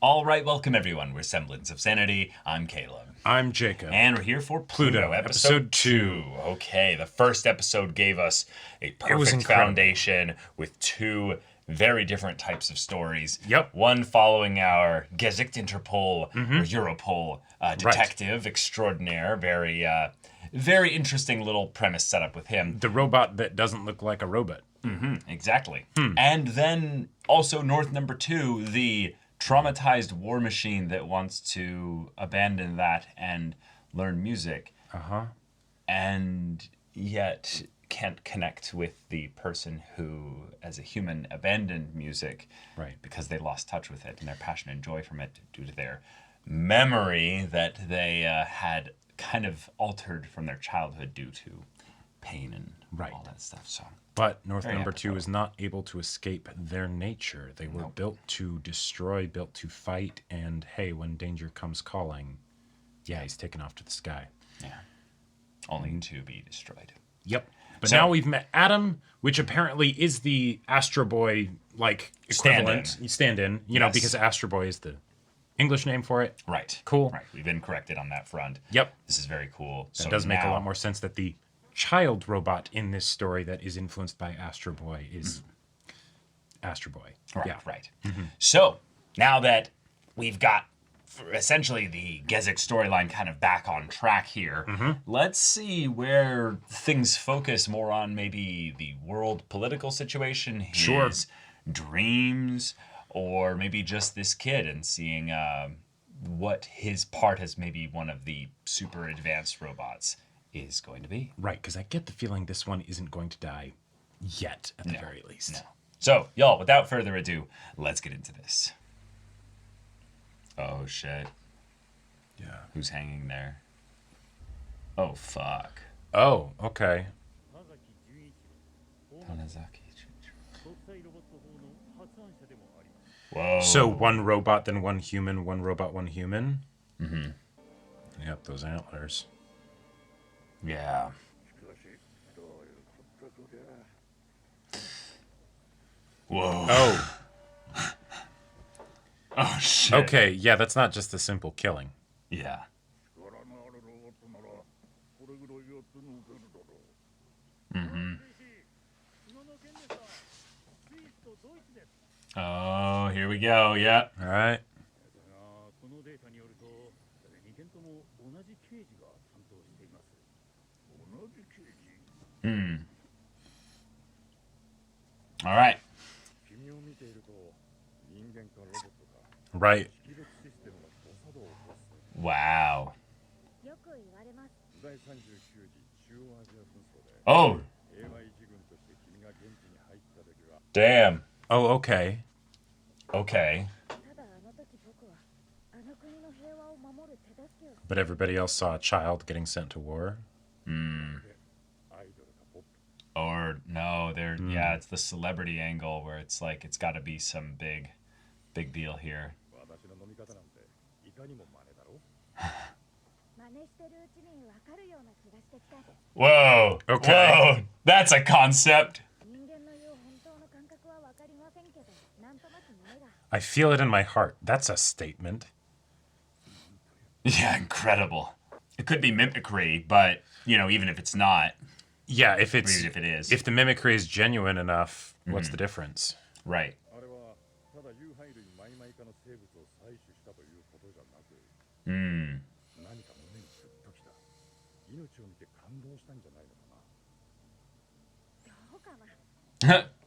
All right, welcome everyone. We're Semblance of Sanity. I'm Caleb. I'm Jacob. And we're here for Pluto, episode 2. Okay, the first episode gave us a perfect foundation with two very different types of stories. Yep. One following our Gesicht Interpol or Europol detective extraordinaire. Very interesting little premise setup with him. The robot that doesn't look like a robot. Exactly. And then also North number 2, the traumatized war machine that wants to abandon that and learn music. And yet can't connect with the person who, as a human, abandoned music. Right. Because they lost touch with it and their passion and joy from it due to their memory that they had kind of altered from their childhood due to pain and all that stuff. So. But North number 2 is not able to escape their nature. They were built to destroy, built to fight, and hey, when danger comes calling, he's taken off to the sky. Yeah. Only to be destroyed. Yep. But now we've met Adam, which apparently is the Astro Boy like equivalent. Stand-in, you know, because Astro Boy is the English name for it. Right. Cool. Right. We've been corrected on that front. Yep. This is very cool. That does make a lot more sense that the child robot in this story that is influenced by Astro Boy is Astro Boy. Right, right. So, now that we've got essentially the Gesicht storyline kind of back on track here, let's see where things focus more on maybe the world political situation, his dreams, or maybe just this kid and seeing what his part as maybe one of the super advanced robots is going to be. Right, because I get the feeling this one isn't going to die yet, at the very least. No. So, y'all, without further ado, let's get into this. Oh, shit. Yeah. Who's hanging there? Oh, fuck. Oh, okay. Whoa. So one robot, then one human, one robot, one human? Yep, those antlers. Yeah. Whoa. Oh. Oh, shit. Okay, yeah, that's not just a simple killing. Yeah. Oh, here we go. Yeah. All right. All right. Right. Wow. Oh. Damn. Oh, okay. Okay. But everybody else saw a child getting sent to war. Or no, yeah, it's the celebrity angle where it's like it's got to be some big deal here. Whoa. Okay. Whoa. That's a concept. I feel it in my heart. That's a statement. Yeah, incredible. It could be mimicry, but, you know, even if it's not. Yeah, if it is. If the mimicry is genuine enough, what's the difference? Right.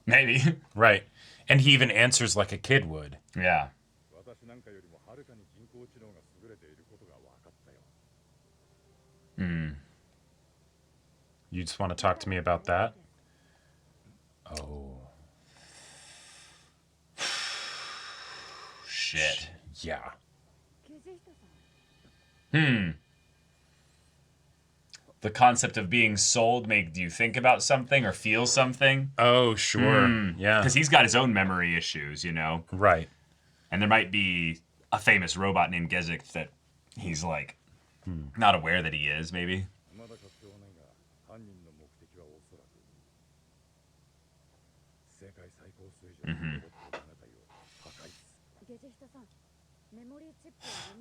Maybe. Right. And he even answers like a kid would. Yeah. You just want to talk to me about that? Oh. Shit. Yeah. The concept of being sold make you think about something or feel something? Oh, sure. Yeah. Because he's got his own memory issues, you know? Right. And there might be a famous robot named Gesicht that he's like not aware that he is, maybe.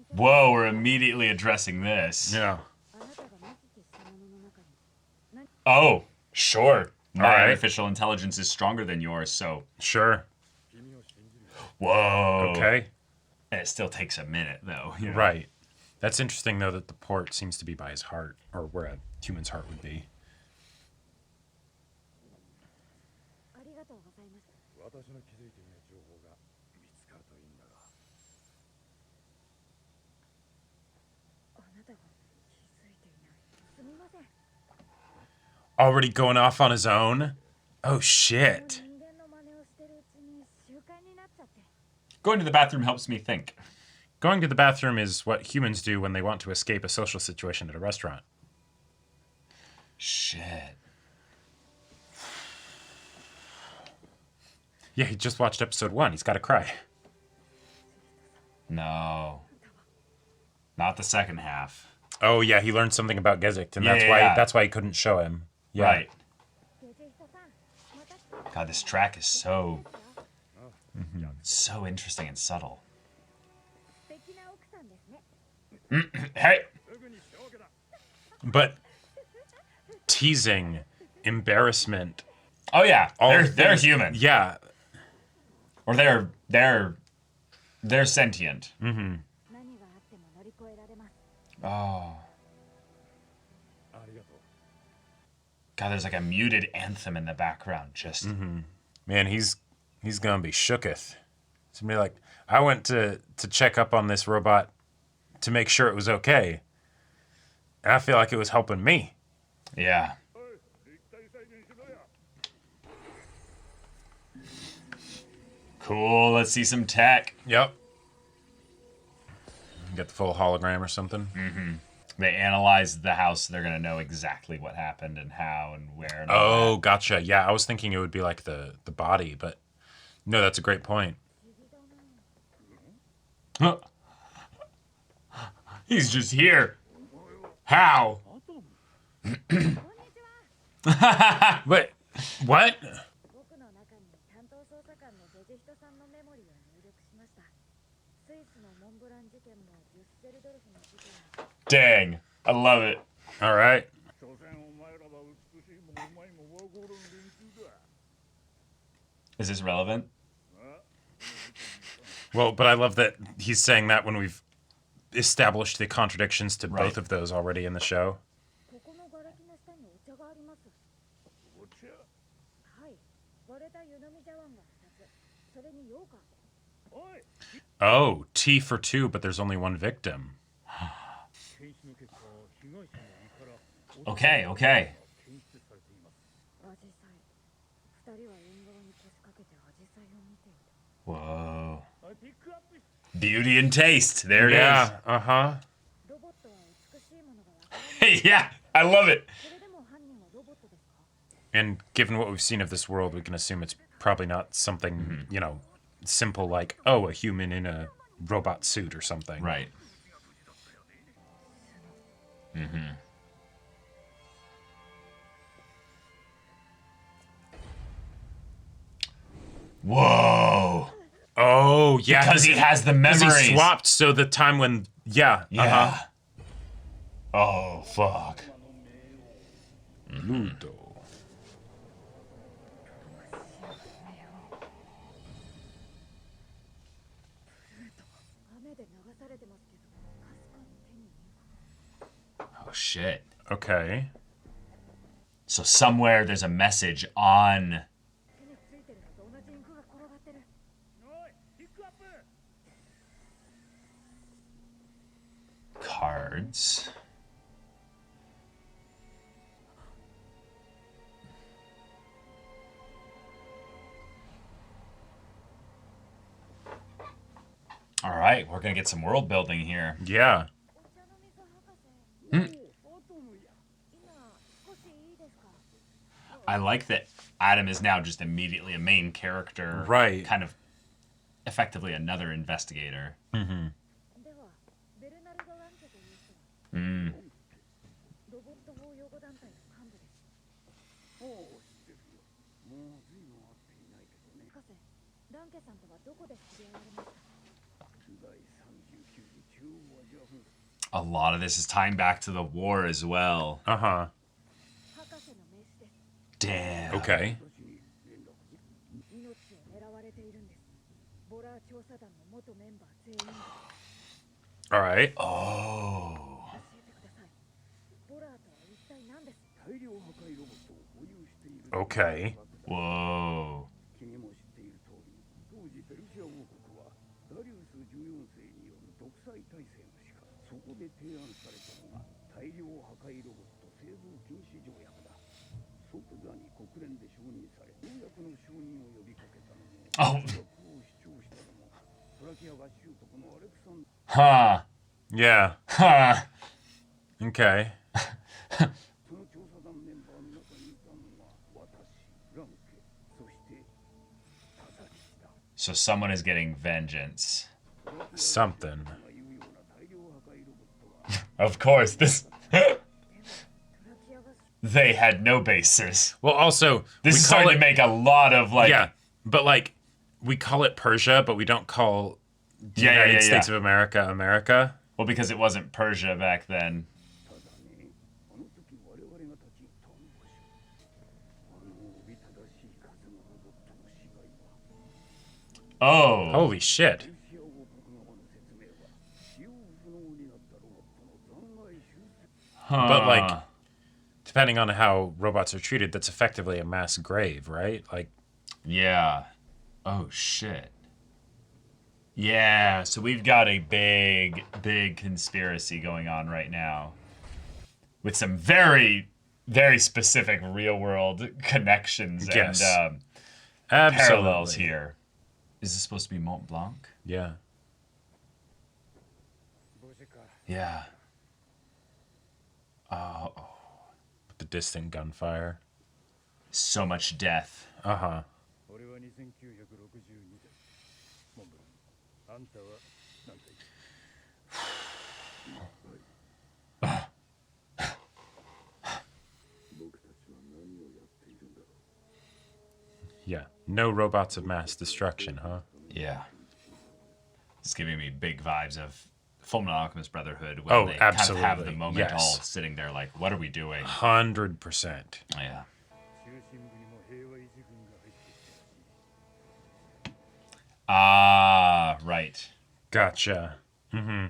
Whoa, we're immediately addressing this. Yeah. Oh, sure. My right. artificial intelligence is stronger than yours, so. Sure. Whoa. Okay. And it still takes a minute, though. You know? Right. That's interesting, though, that the port seems to be by his heart, or where a human's heart would be. Already going off on his own? Oh, shit. Going to the bathroom helps me think. Going to the bathroom is what humans do when they want to escape a social situation at a restaurant. Shit. Yeah, he just watched episode 1. He's got to cry. No. Not the second half. Oh, yeah, he learned something about Gezicht, and Yeah. that's why he couldn't show him. Yeah. Right. God, this track is so interesting and subtle. Hey. But teasing, embarrassment. Oh yeah, they're things- human. Yeah. Or they're sentient. Mm-hmm. Oh. God, there's like a muted anthem in the background. Just Man, he's gonna be shooketh. Somebody like, I went to check up on this robot to make sure it was okay. And I feel like it was helping me. yeah. Cool. Let's see some tech. Yep. Get the full hologram or something. They analyzed the house. So they're gonna know exactly what happened and how and where. And all Oh, that. gotcha. Yeah, I was thinking it would be like the body, but no, that's a great point. He's just here. How? Wait, what? Dang. I love it. All right. Is this relevant? Well, but I love that he's saying that when we've established the contradictions to Right. both of those already in the show. Oh, T for 2, but there's only one victim. Okay, okay. Whoa. Beauty and taste. There it is. Yeah, uh-huh. Yeah, I love it. And given what we've seen of this world, we can assume it's probably not something, simple like, oh, a human in a robot suit or something. Right. Mm-hmm. Whoa. Oh, yeah. Because he has the Because memories. he swapped, so the time when, Yeah. uh-huh. Oh, fuck. Pluto. Oh, shit. Okay. So somewhere there's a message on... cards. All right, we're gonna get some world building here. Yeah. I like that Adam is now just immediately a main character. Right. Kind of effectively another investigator. Mm-hmm. Mm. A lot of this is tying back to the war as well. Uh-huh. Damn. Okay. All right. Oh. Okay. Whoa. Oh. Huh. Yeah. Huh. Okay. So someone is getting vengeance. Something. Of course, this... They had no basis. Well, also, This we is call starting it, to make a lot of, like... yeah, but like, we call it Persia, but we don't call the Yeah, United yeah. States of America America. Well, because it wasn't Persia back then. Oh. Holy shit. Huh. But like, depending on how robots are treated, that's effectively a mass grave, right? Like, Yeah. Oh, shit. Yeah, so we've got a big, big conspiracy going on right now. With some very, very specific real-world connections Yes. and absolutely. parallels here. Is this supposed to be Mont Blanc? Yeah. Yeah. Oh, The distant gunfire. so much death. Uh-huh. Yeah. No robots of mass destruction, huh? Yeah. It's giving me big vibes of Fullmetal Alchemist Brotherhood when Oh, they kind of have the absolutely. moment Yes. all sitting there like, what are we doing? 100%. Yeah. Ah, right. Gotcha. Mm-hmm.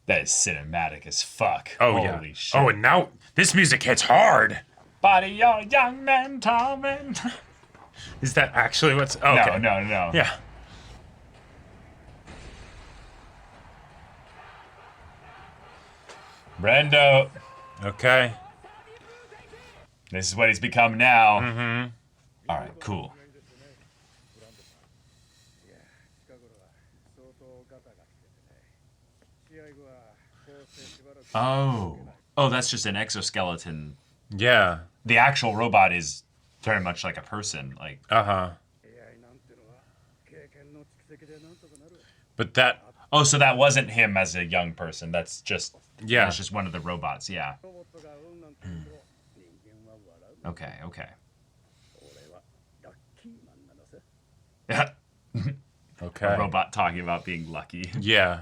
That is cinematic as fuck. Oh, Holy yeah. shit. Oh, and now this music hits hard. Body your young man, tall man. Is that actually what's... Oh, okay. No. Yeah. Brendo. Okay. This is what he's become now. Mm-hmm. All right, cool. Oh, that's just an exoskeleton. Yeah. The actual robot is very much like a person. Like, Uh-huh. But that... oh, so that wasn't him as a young person. That's just Yeah. That's just one of the robots. Yeah. Okay. Okay. A robot talking about being lucky. Yeah.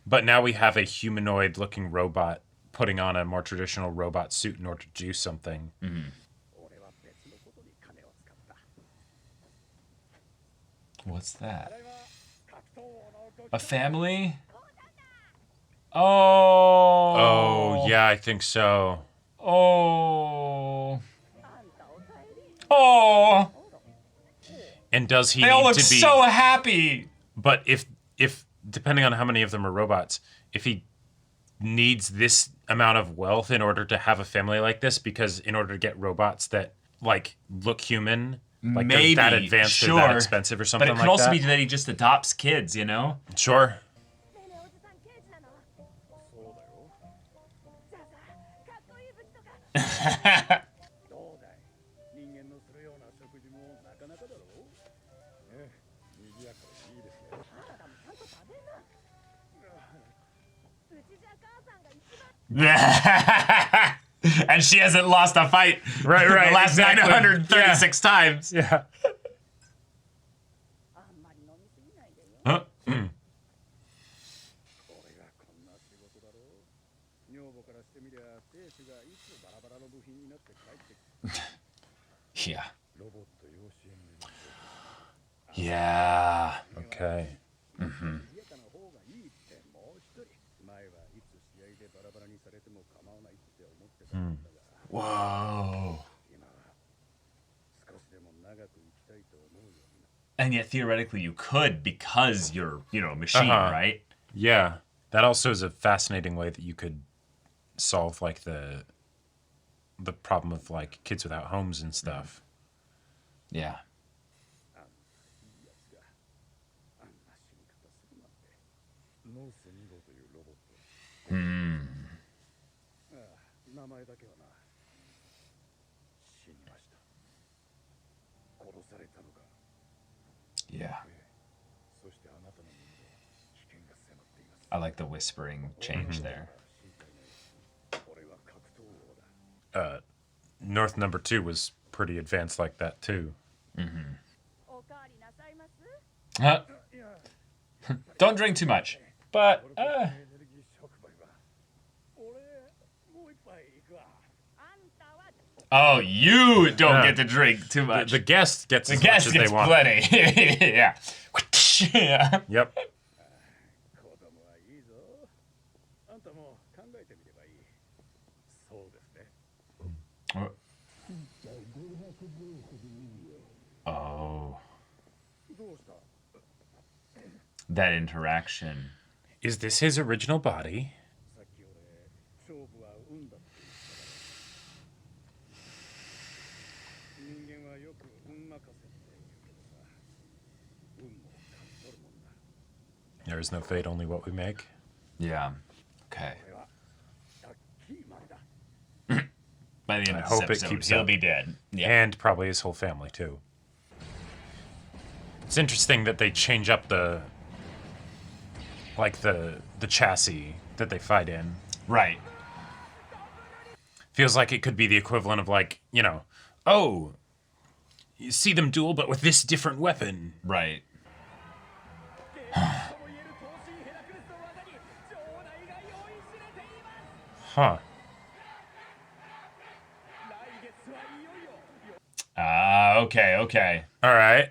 But now we have a humanoid-looking robot putting on a more traditional robot suit in order to do something. Mm-hmm. What's that? A family? Oh. Oh, yeah, I think so. Oh. Oh. And does he They all need look to be... so happy. But if depending on how many of them are robots, if he needs this amount of wealth in order to have a family like this, because in order to get robots that like look human, like Maybe, they're that advanced, sure. they're that expensive or something But it like could also that. be that he just adopts kids, you know? Sure. And she hasn't lost a fight Right, the last exactly. 936 times. Yeah. Huh? Yeah. Yeah. Okay. Whoa. And yet theoretically you could because you're, a machine, right? Yeah. That also is a fascinating way that you could solve like the problem of like kids without homes and stuff. Yeah. Yeah. I like the whispering change there. North number 2 was pretty advanced like that too. Huh? Don't drink too much. But, Oh, you don't get to drink too much. The guest gets as guest much as gets they want. plenty. Yeah. Yeah. Yep. Oh. That interaction. Is this his original body? There is no fate, only what we make. Yeah. Okay. By the end I of hope it this episode, keeps he'll up. be dead. Yeah. And probably his whole family too. It's interesting that they change up the chassis that they fight in. Right. Feels like it could be the equivalent of like, oh, you see them duel but with this different weapon. Right. Huh. Okay. All right.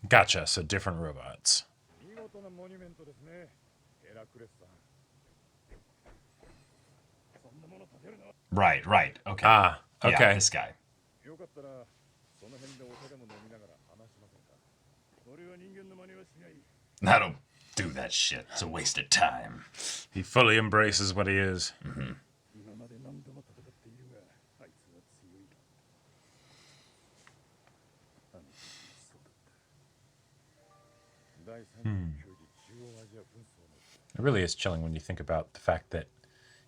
Gotcha. So different robots. Right. Okay. Okay. Yeah, this guy. That'll do that shit. It's a waste of time. He fully embraces what he is. It really is chilling when you think about the fact that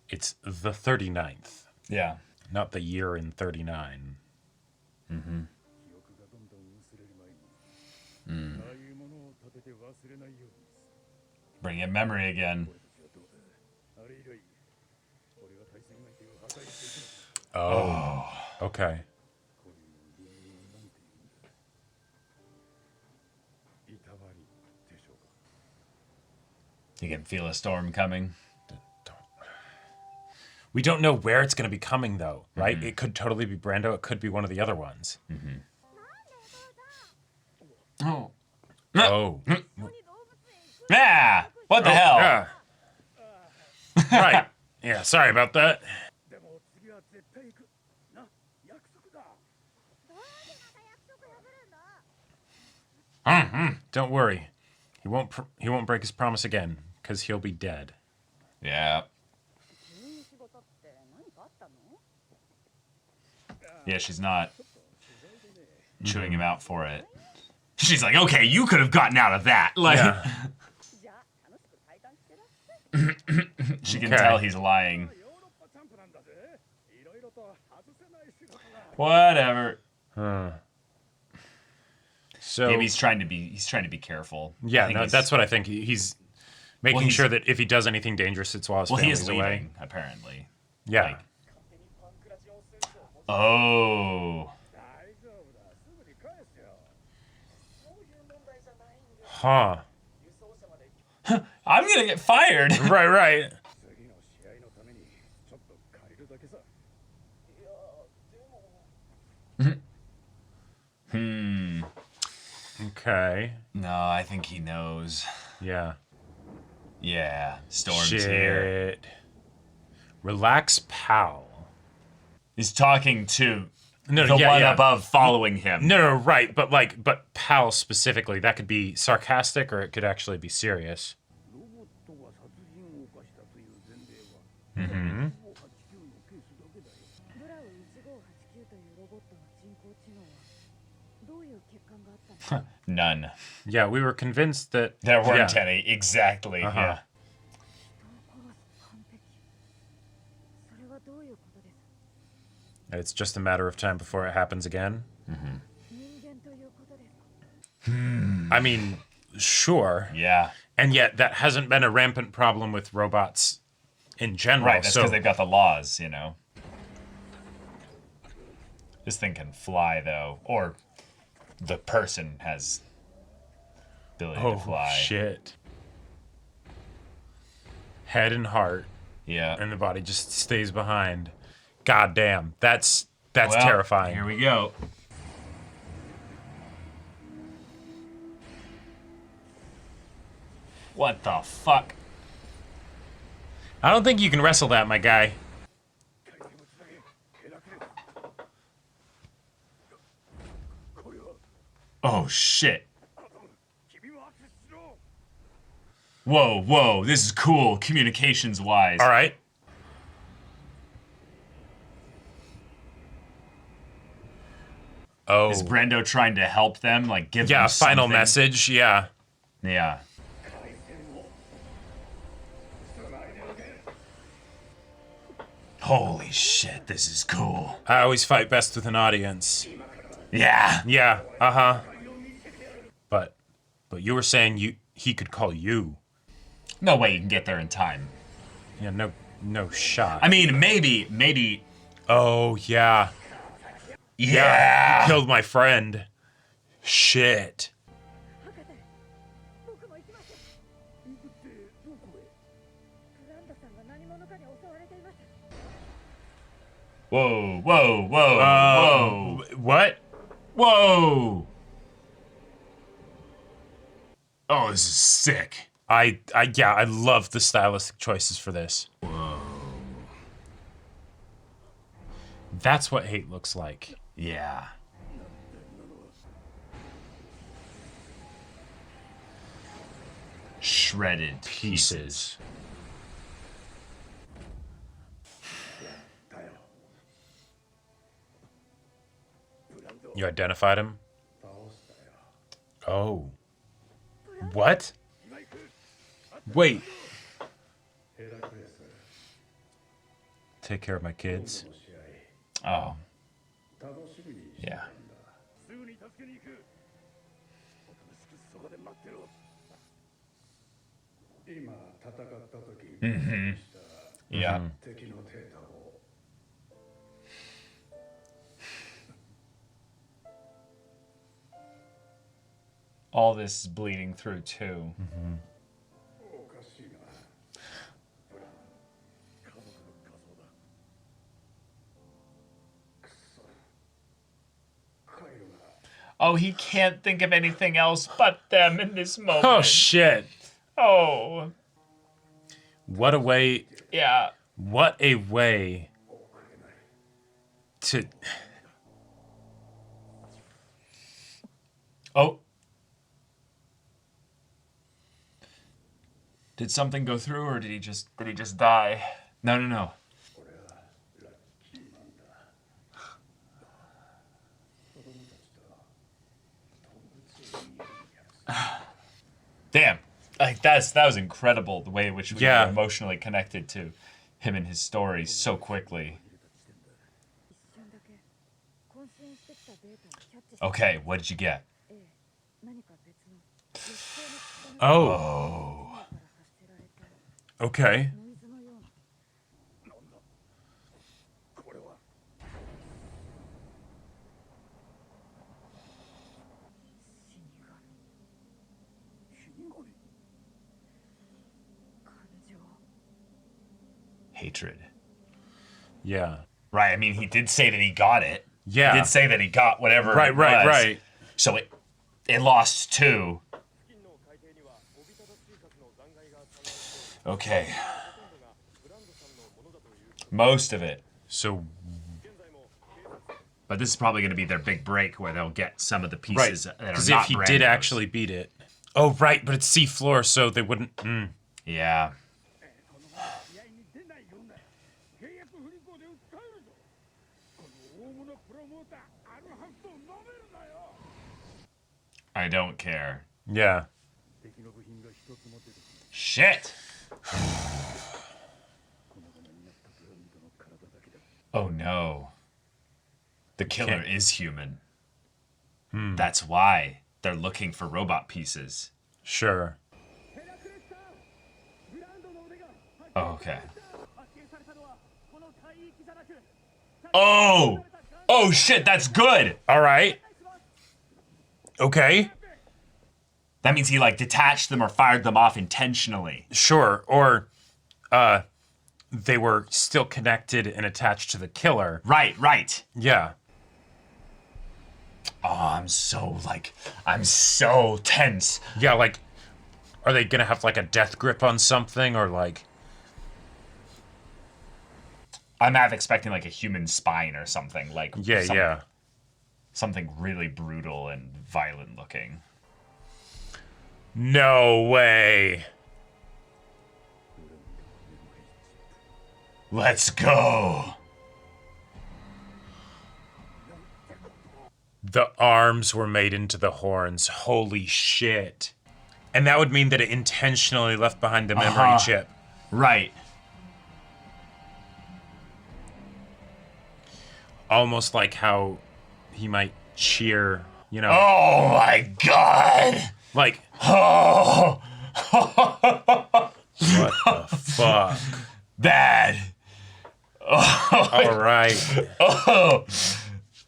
it's the 39th, Yeah. not the year in 39. Bring in memory again. Oh. Okay. You can feel a storm coming. We don't know where it's going to be coming, though, right? It could totally be Brando. It could be one of the other ones. Oh. Oh. Yeah. What the hell? Yeah. Right. Yeah, sorry about that. Don't worry. He won't break his promise again, because he'll be dead. Yeah. Yeah, she's not chewing him out for it. She's like, okay, you could have gotten out of that. Like, Yeah. she can Okay. tell he's lying. Whatever. So Maybe he's trying to be careful. I yeah, think no, he's- that's what I think. He's making he's- sure that if he does anything dangerous, it's while his Well, he family's is away. leaving, apparently. Yeah. Like, Oh. Huh. I'm gonna get fired. Right, right. Okay. No, I think he knows. Yeah. Yeah, Storm's Shit. here. Relax, pal. He's talking to No, the yeah, one yeah. above following him. No, right, but pal specifically, that could be sarcastic or it could actually be serious. Mm-hmm. None. Yeah, we were convinced that There weren't yeah. any. Exactly. Yeah. It's just a matter of time before it happens again. I mean, sure. Yeah. And yet that hasn't been a rampant problem with robots in general. Right, that's because so they've got the laws, you know. This thing can fly, though. Or the person has ability to fly. Shit. Head and heart, Yeah. and the body just stays behind. God damn, that's Well, terrifying. Here we go. What the fuck? I don't think you can wrestle that, my guy. Oh, shit. Whoa, whoa, this is cool, communications-wise. All right. Oh. Is Brando trying to help them? Like, give them Yeah, final something? message, yeah. Yeah. Holy shit, this is cool. I always fight best with an audience. Yeah. Yeah, uh-huh. But you were saying he could call you. No way you can get there in time. Yeah, no shot. I mean, maybe. Oh, yeah. Yeah. You killed my friend. Shit. Whoa, whoa, whoa, whoa. What? Whoa. Oh, this is sick. I love the stylistic choices for this. Whoa. That's what hate looks like. Yeah. Shredded pieces. You identified him? Oh. What? Wait. Take care of my kids. Oh. Yeah. Mm-hmm. Yeah. All this is bleeding through too. Mm-hmm. Oh, he can't think of anything else but them in this moment. Oh shit. Oh. What a way. Yeah. What a way to. Oh. Did something go through, or did he just die? No, no, no. Damn. Like that was incredible, the way in which we were emotionally connected to him and his story so quickly. Okay, what did you get? Oh. Okay. hatred. Yeah. Right. I mean, he did say that he got it. Yeah. He did say that he got whatever it was. Right. So it lost 2. Okay. Most of it. So, but this is probably going to be their big break where they'll get some of the pieces that are not because if he did Brando's. actually beat it. Oh, right, but it's seafloor, so they wouldn't. Yeah. I don't care. Yeah. Shit. Oh no. The killer is human. That's why they're looking for robot pieces. Sure. Oh, okay. Oh! Oh shit, that's good! All right. Okay. That means he like detached them or fired them off intentionally. Sure. Or they were still connected and attached to the killer. Right. Yeah. Oh, I'm so tense. Yeah, like, are they gonna have like a death grip on something or like... I'm half expecting like a human spine or something. Like something really brutal and violent looking. No way. Let's go. The arms were made into the horns. Holy shit. And that would mean that it intentionally left behind the memory chip. Right. Almost like how he might cheer, you know. Oh my god. Like, Oh. what the fuck? Bad. Oh. All right.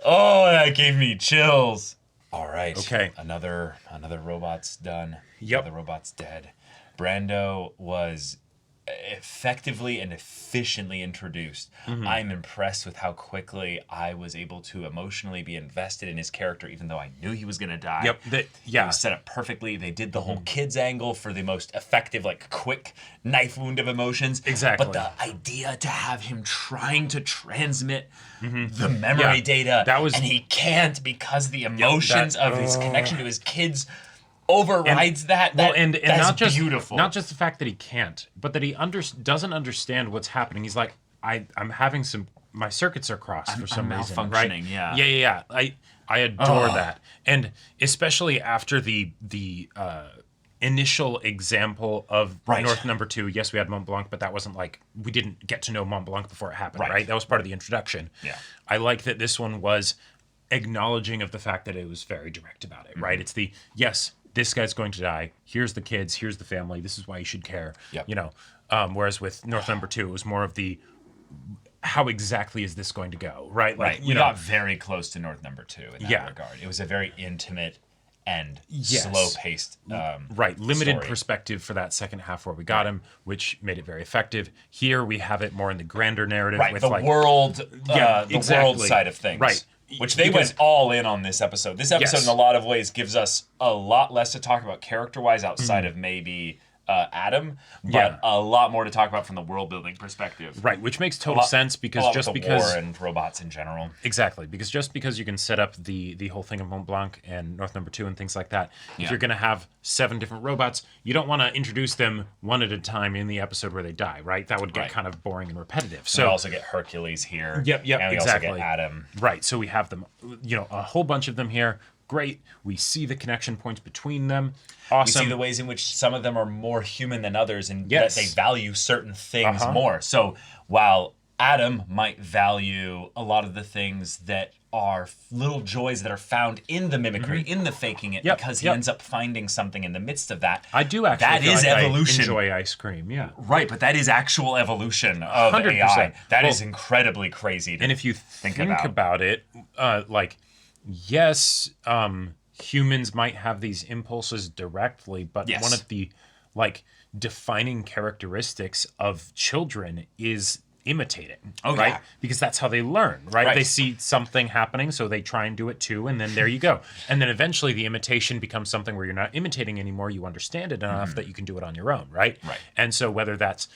Oh, that gave me chills. All right. Okay. Another robot's done. Yep. Another robot's dead. Brando was effectively and efficiently introduced. I'm impressed with how quickly I was able to emotionally be invested in his character, even though I knew he was going to die. Yep. It was set up perfectly. They did the whole kids angle for the most effective, like quick knife wound of emotions. Exactly. But the idea to have him trying to transmit the memory data, and he can't because the emotions of his connection to his kids overrides that. And that's not just beautiful. Not just the fact that he can't, but that he doesn't understand what's happening. He's like, I'm having my circuits are crossed for some reason, right? Malfunctioning, yeah. Yeah. I adore that, and especially after the initial example of North Number 2. Yes, we had Mont Blanc, but that wasn't like we didn't get to know Mont Blanc before it happened, right? That was part of the introduction. Yeah. I like that this one was acknowledging of the fact that it was very direct about it, right? It's this guy's going to die. Here's the kids. Here's the family. This is why you should care. Yep. You know, whereas with North Number 2, it was more of the how exactly is this going to go, right? Like, We got very close to North Number 2 in that regard. It was a very intimate and slow-paced limited story. perspective for that second half where we got him, which made it very effective. Here we have it more in the grander narrative with the like world side of things, right? Which they went all in on this episode. This episode, in a lot of ways, gives us a lot less to talk about character-wise outside of maybe Adam, but a lot more to talk about from the world-building perspective. Right, which makes total sense because war and robots in general. Exactly, because just because you can set up the whole thing of Mont Blanc and North Number 2 and things like that, if you're going to have 7 different robots, you don't want to introduce them one at a time in the episode where they die, right? That would get kind of boring and repetitive. So we also get Hercules here. Yep, and we exactly. also get Adam. Right, so we have them, a whole bunch of them here. Great. We see the connection points between them. Awesome. We see the ways in which some of them are more human than others and that they value certain things more. So while Adam might value a lot of the things that are little joys that are found in the mimicry, in the faking it, because he ends up finding something in the midst of that. I do actually that feel is like evolution. I enjoy ice cream, Right, but that is actual evolution of 100%. AI. That is incredibly crazy to And if you think about. about it, yes, humans might have these impulses directly, but one of the defining characteristics of children is imitate it, Oh, right? yeah. Because that's how they learn, right? Right. They see something happening, so they try and do it too, and then there you go. And then eventually the imitation becomes something where you're not imitating anymore. You understand it enough that you can do it on your own, right? Right. And so whether that's,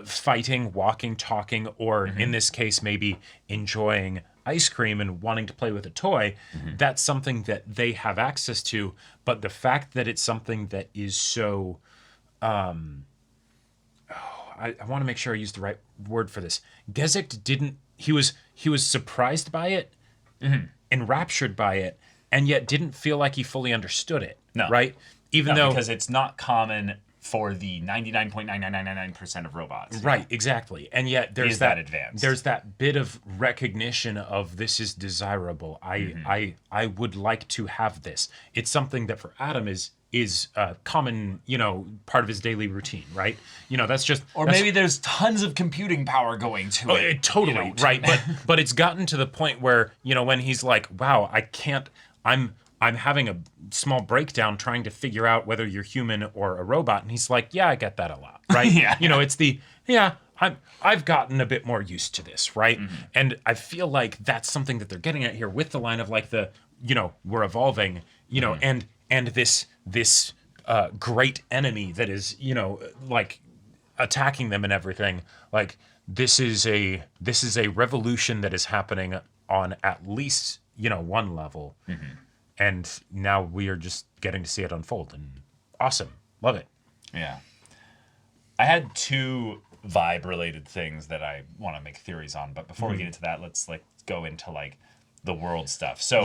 fighting, walking, talking, or in this case, maybe enjoying ice cream and wanting to play with a toy, that's something that they have access to. But the fact that it's something that is so... I want to make sure I use the right word for this. Gezicht didn't. He was surprised by it, enraptured by it, and yet didn't feel like he fully understood it. No. Right? Even though because it's not common for the 99.9999% of robots. Right, exactly. And yet there's Is that advanced? There's that bit of recognition of this is desirable. I would like to have this. It's something that for Adam is a common, part of his daily routine, right? That's just Maybe there's tons of computing power going to it. Totally, right. But it's gotten to the point where, when he's like, wow, I can't, I'm having a small breakdown trying to figure out whether you're human or a robot. And he's like, yeah, I get that a lot, right? Yeah. I've gotten a bit more used to this, right? And I feel like that's something that they're getting at here with the line of like we're evolving, and this great enemy that is, like attacking them and everything. Like this is a revolution that is happening on at least, one level. And now we are just getting to see it unfold, and awesome. Love it. Yeah. I had two vibe-related things that I want to make theories on, but before we get into that, let's go into the world stuff. So,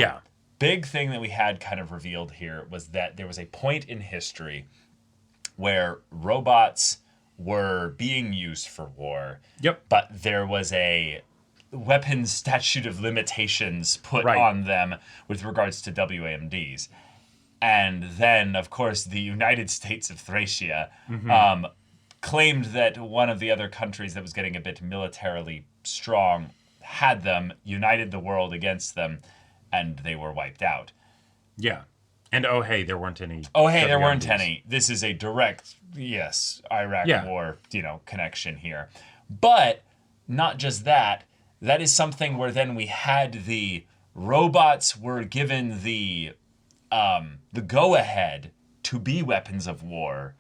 big thing that we had kind of revealed here was that there was a point in history where robots were being used for war. Yep. But there was a weapons statute of limitations put on them with regards to WAMDs. And then, of course, the United States of Thracia claimed that one of the other countries that was getting a bit militarily strong had them, united the world against them, and they were wiped out. Yeah. And oh, hey, there weren't any. Oh, hey, there weren't any. This is a direct, Iraq war, connection here. But not just that. That is something where then we had the robots were given the go-ahead to be weapons of war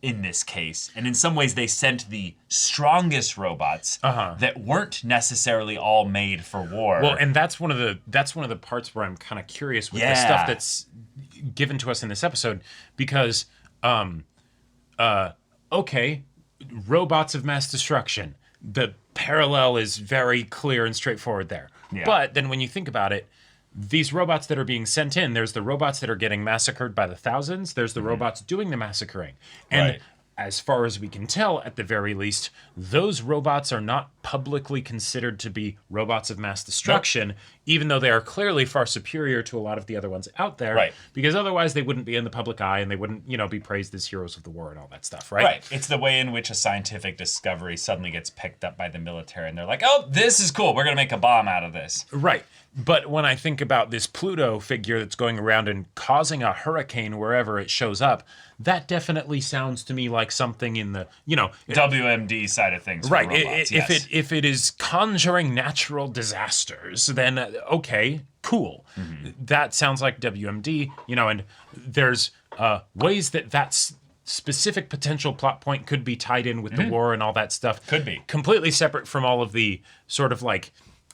in this case. And in some ways they sent the strongest robots that weren't necessarily all made for war. Well, and that's one of the parts where I'm kind of curious with the stuff that's given to us in this episode, because okay, robots of mass destruction. The parallel is very clear and straightforward there. Yeah. But then when you think about it, these robots that are being sent in, there's the robots that are getting massacred by the thousands, there's the robots doing the massacring. And as far as we can tell, at the very least, those robots are not publicly considered to be robots of mass destruction, even though they are clearly far superior to a lot of the other ones out there. Right. Because otherwise they wouldn't be in the public eye and they wouldn't, be praised as heroes of the war and all that stuff, right? Right. It's the way in which a scientific discovery suddenly gets picked up by the military and they're like, oh, this is cool. We're going to make a bomb out of this. Right. But when I think about this Pluto figure that's going around and causing a hurricane wherever it shows up, that definitely sounds to me like something in the, WMD side of things. Right. For robots, If it is conjuring natural disasters, then okay, cool. That sounds like WMD, and there's ways that specific potential plot point could be tied in with the war and all that stuff. Could be. Completely separate from all of the sort of like...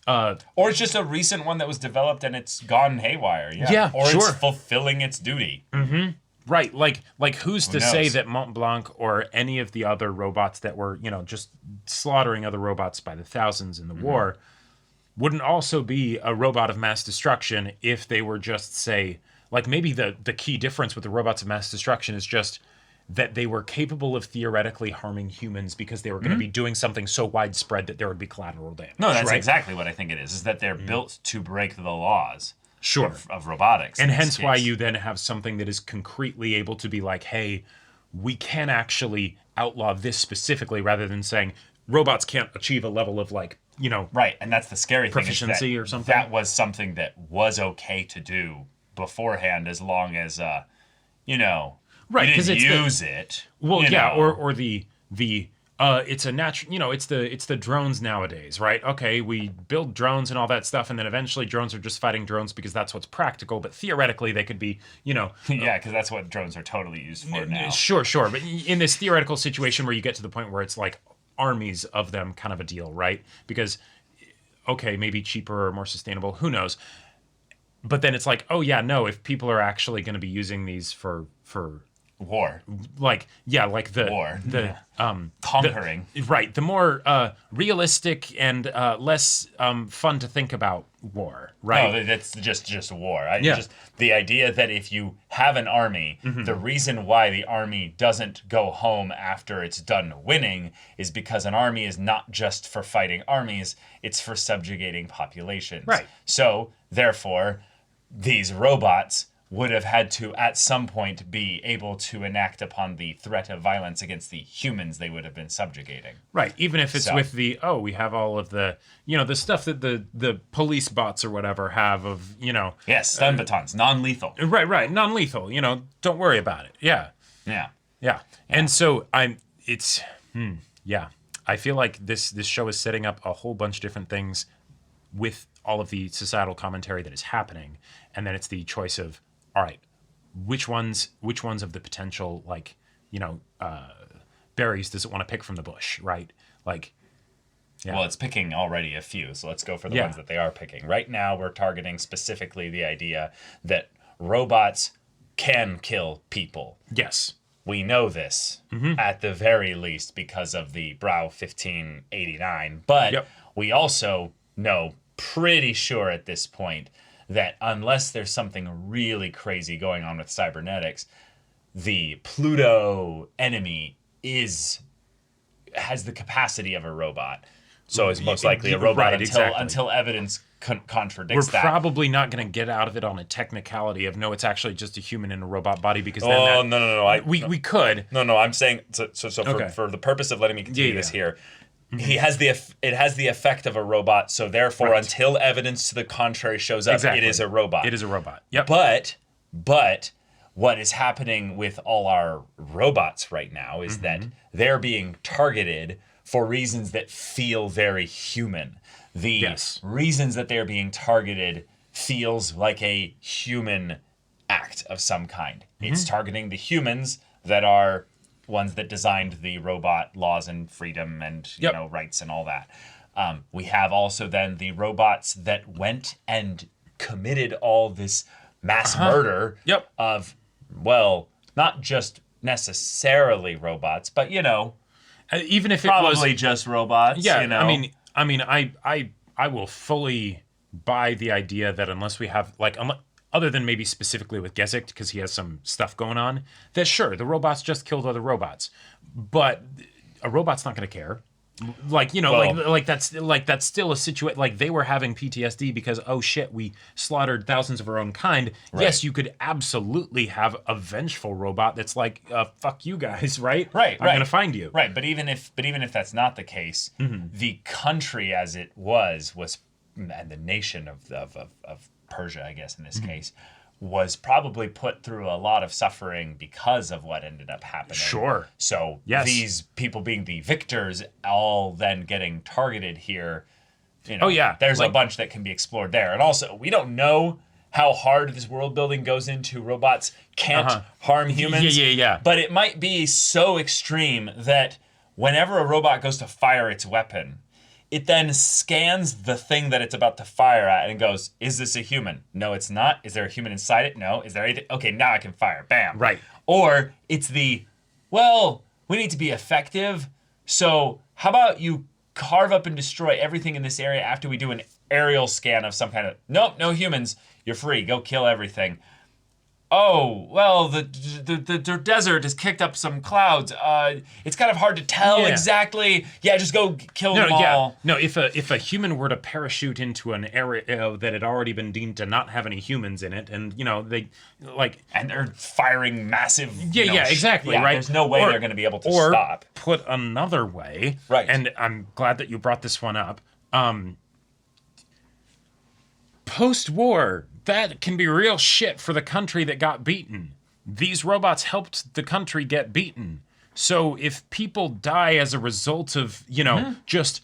or it's just a recent one that was developed and it's gone haywire. Or it's fulfilling its duty. Right, like who's to say that Mont Blanc or any of the other robots that were, just slaughtering other robots by the thousands in the war wouldn't also be a robot of mass destruction if they were just, say, like maybe the key difference with the robots of mass destruction is just that they were capable of theoretically harming humans because they were going to be doing something so widespread that there would be collateral damage. No, that's exactly what I think it is that they're built to break the laws. Sure. Of robotics. And hence why you then have something that is concretely able to be like, hey, we can actually outlaw this specifically rather than saying robots can't achieve a level of like, Right, and that's the scary proficiency thing. Or something. That was something that was okay to do beforehand as long as, right, you didn't use it. Well, or the It's a natural, it's the drones nowadays, right? Okay, we build drones and all that stuff, and then eventually drones are just fighting drones because that's what's practical. But theoretically, they could be, Yeah, because that's what drones are totally used for now. sure. But in this theoretical situation where you get to the point where it's like armies of them, kind of a deal, right? Because okay, maybe cheaper or more sustainable, who knows? But then it's like, oh yeah, no, if people are actually going to be using these for War. like the War. the Conquering. right, the more realistic and less fun to think about war, right? No, that's just war. Yeah. Just the idea that if you have an army, the reason why the army doesn't go home after it's done winning is because an army is not just for fighting armies, it's for subjugating populations. Right. So, therefore, these robots would have had to, at some point, be able to enact upon the threat of violence against the humans they would have been subjugating. Right, even if it's So- with we have all of the, the stuff that the police bots or whatever have of, Yes, stun batons, non-lethal. right, non-lethal, don't worry about it. Yeah. Yeah. And so I feel like this show is setting up a whole bunch of different things with all of the societal commentary that is happening, and then it's the choice of, all right, which ones of the potential, like, berries does it want to pick from the bush, right? Like, yeah. Well, it's picking already a few, so let's go for the Yeah. ones that they are picking. Right now, we're targeting specifically the idea that robots can kill people. Yes. We know this, at the very least, because of the Brow 1589. But Yep. we also know pretty sure at this point that unless there's something really crazy going on with cybernetics, the Pluto enemy has the capacity of a robot. So is most likely a robot Right, exactly. until evidence contradicts We're that. probably not going to get out of it on a technicality of, no, it's actually just a human in a robot body, because then Oh, that, no. we could. No, I'm saying so Okay. for the purpose of letting me continue Yeah. this here, it has the effect of a robot, so therefore Right. until evidence to the contrary shows up, Exactly. it is a robot. It is a robot. Yep. But what is happening with all our robots right now is that they're being targeted for reasons that feel very human. The Yes. reasons that they're being targeted feels like a human act of some kind. It's targeting the humans that are ones that designed the robot laws and freedom and Yep. rights and all that. We have also then the robots that went and committed all this mass murder Yep. of, well, not just necessarily robots, but Even if it probably was, just robots. yeah. You know? I will fully buy the idea that unless we have, like, other than maybe specifically with Gesicht, because he has some stuff going on, that sure, the robots just killed other robots, but a robot's not going to care. Like, that's still a situation. Like, they were having PTSD because, oh shit, we slaughtered thousands of our own kind. Right. Yes, you could absolutely have a vengeful robot that's like, fuck you guys, right? Right, I'm right. gonna find you. Right, but even if that's not the case, the country as it was, and the nation of Persia, I guess in this case, was probably put through a lot of suffering because of what ended up happening. Sure. So Yes. these people being the victors, all then getting targeted here. Oh, yeah. There's a Like- bunch that can be explored there, and also we don't know how hard this world building goes into robots can't harm humans. Yeah. But it might be so extreme that whenever a robot goes to fire its weapon, it then scans the thing that it's about to fire at and goes, is this a human? No, it's not. Is there a human inside it? No. Is there anything? Okay, now I can fire. Bam. Right. Or it's well, we need to be effective, so how about you carve up and destroy everything in this area after we do an aerial scan of some kind of, nope, no humans. You're free. Go kill everything. Oh, well, the desert has kicked up some clouds. It's kind of hard to tell Yeah. exactly. Yeah, just go kill them all. No, if a human were to parachute into an area that had already been deemed to not have any humans in it, and they like, And they're firing massive. exactly, right. There's no way they're going to be able to or stop. put another way, Right. And I'm glad that you brought this one up. Post-war, that can be real shit for the country that got beaten. These robots helped the country get beaten. So if people die as a result of, just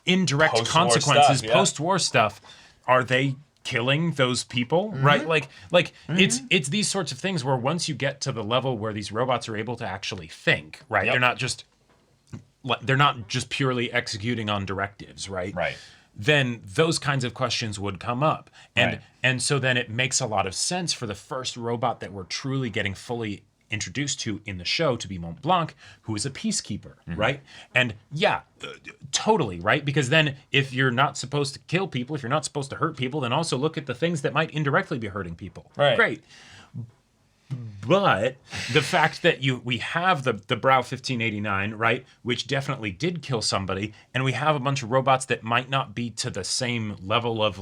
indirect Post-war consequences, stuff, yeah. post-war stuff, are they killing those people? Right? Like it's these sorts of things where once you get to the level where these robots are able to actually think, right? Yep. They're not just purely executing on directives, right? Right. Then those kinds of questions would come up. And Right. and so then it makes a lot of sense for the first robot that we're truly getting fully introduced to in the show to be Mont Blanc, who is a peacekeeper, right? And yeah, totally, right? Because then if you're not supposed to kill people, if you're not supposed to hurt people, then also look at the things that might indirectly be hurting people. Right. Great. But the fact that we have the Brow 1589, right, which definitely did kill somebody, and we have a bunch of robots that might not be to the same level of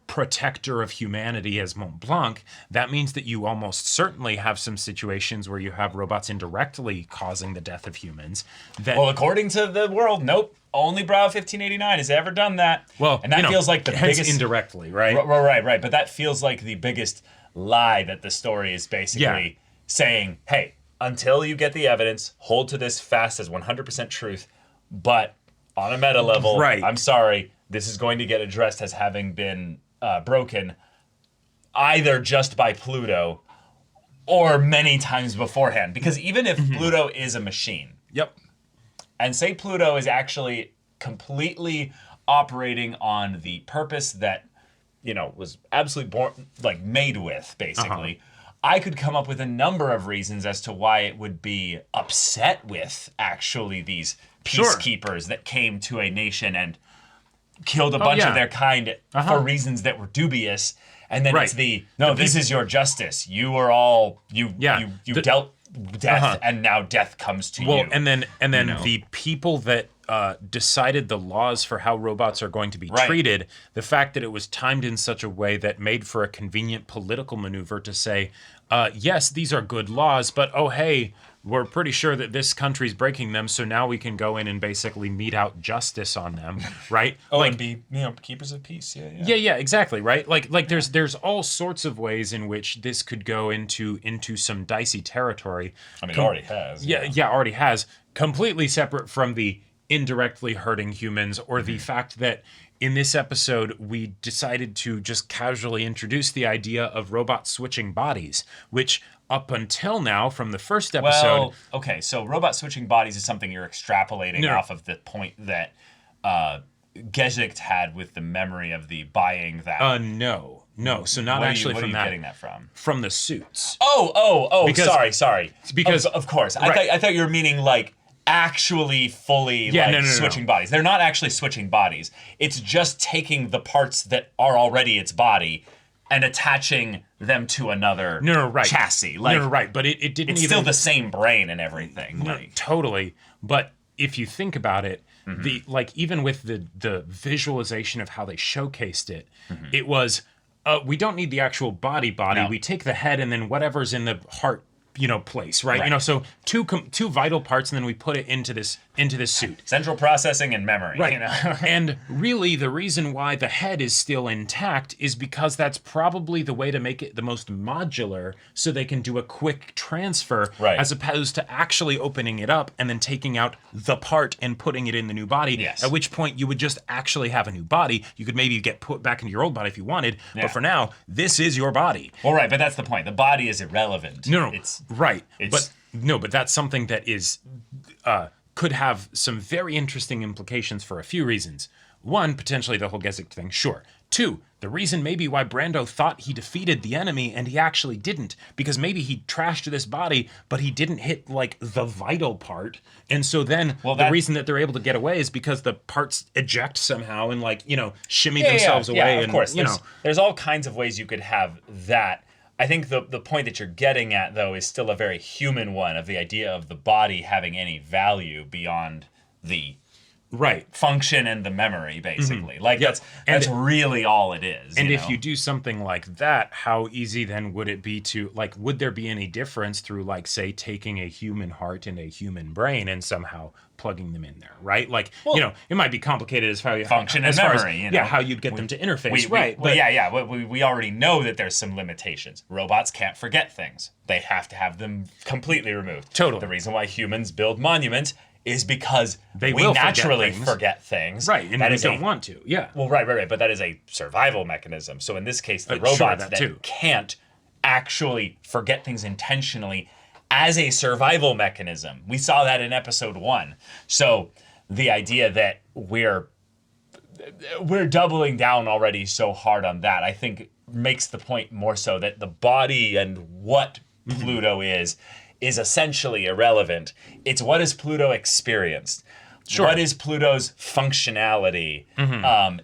protector of humanity as Mont Blanc, that means that you almost certainly have some situations where you have robots indirectly causing the death of humans. Well, according to the world, nope. Only Brow 1589 has ever done that. Well, and that feels like the biggest indirectly, right? Right. But that feels like the biggest lie that the story is basically saying, hey, until you get the evidence, hold to this fast as 100% truth. But on a meta level, right. I'm sorry, this is going to get addressed as having been broken either just by Pluto or many times beforehand. Because even if Pluto is a machine, Yep. and say Pluto is actually completely operating on the purpose that, was absolutely born, made with, basically, I could come up with a number of reasons as to why it would be upset with actually these peacekeepers that came to a nation and killed a bunch of their kind for reasons that were dubious. And then it's this is your justice. You were all, you dealt death, and now death comes to you. Well, and then the people that decided the laws for how robots are going to be treated, the fact that it was timed in such a way that made for a convenient political maneuver to say, yes, these are good laws, but oh, hey, we're pretty sure that this country's breaking them, so now we can go in and basically mete out justice on them, right? And be, keepers of peace. Yeah, exactly, right? Like there's all sorts of ways in which this could go into some dicey territory. I mean, it already has. Yeah, already has. Completely separate from the indirectly hurting humans or the fact that in this episode we decided to just casually introduce the idea of robots switching bodies, which up until now from the first episode... Well, okay, so robot switching bodies is something you're extrapolating off of the point that Gezicht had with the memory of the buying that... No, so not actually from that. What are you getting that from? From the suits. Oh, Because, sorry. Because... Of course. I thought you were meaning, actually fully switching bodies. They're not actually switching bodies. It's just taking the parts that are already its body and attaching them to another chassis. Right. But it didn't it's still the same brain and everything. Totally. But if you think about it, even with the visualization of how they showcased it, it was we don't need the actual body. No. We take the head and then whatever's in the heart place, right? So two vital parts, and then we put it into this suit. Central processing and memory, right? And really, the reason why the head is still intact is because that's probably the way to make it the most modular, so they can do a quick transfer, as opposed to actually opening it up and then taking out the part and putting it in the new body. Yes. At which point you would just actually have a new body. You could maybe get put back into your old body if you wanted, but for now, this is your body. Well, right, but that's the point. The body is irrelevant. No. But that's something that is could have some very interesting implications for a few reasons. One, potentially the whole Gezicht thing, sure. Two, the reason maybe why Brando thought he defeated the enemy and he actually didn't, because maybe he trashed this body, but he didn't hit the vital part, and so then the reason that they're able to get away is because the parts eject somehow and shimmy themselves away. Yeah, of and, course. There's all kinds of ways you could have that. I think the point that you're getting at, though, is still a very human one, of the idea of the body having any value beyond the Right. function and the memory, basically. Like, Yep. that's really all it is. And you if know? you do something like that, how easy then would it be to, like, would there be any difference through, like, say, taking a human heart and a human brain and somehow plugging them in there, right? Like, it might be complicated as far as function and memory, how you'd get them to interface, right? We already know that there's some limitations. Robots can't forget things. They have to have them completely removed. Totally. The reason why humans build monuments is because They we will naturally forget things. forget things. Right, and we don't want to, yeah. Well, right. But that is a survival mechanism. So in this case, the Sure, robots that too. can't actually forget things intentionally as a survival mechanism. We saw that in episode 1. So the idea that we're doubling down already so hard on that, I think makes the point more so that the body and what Pluto is essentially irrelevant. It's what has Pluto experienced. Sure. What is Pluto's functionality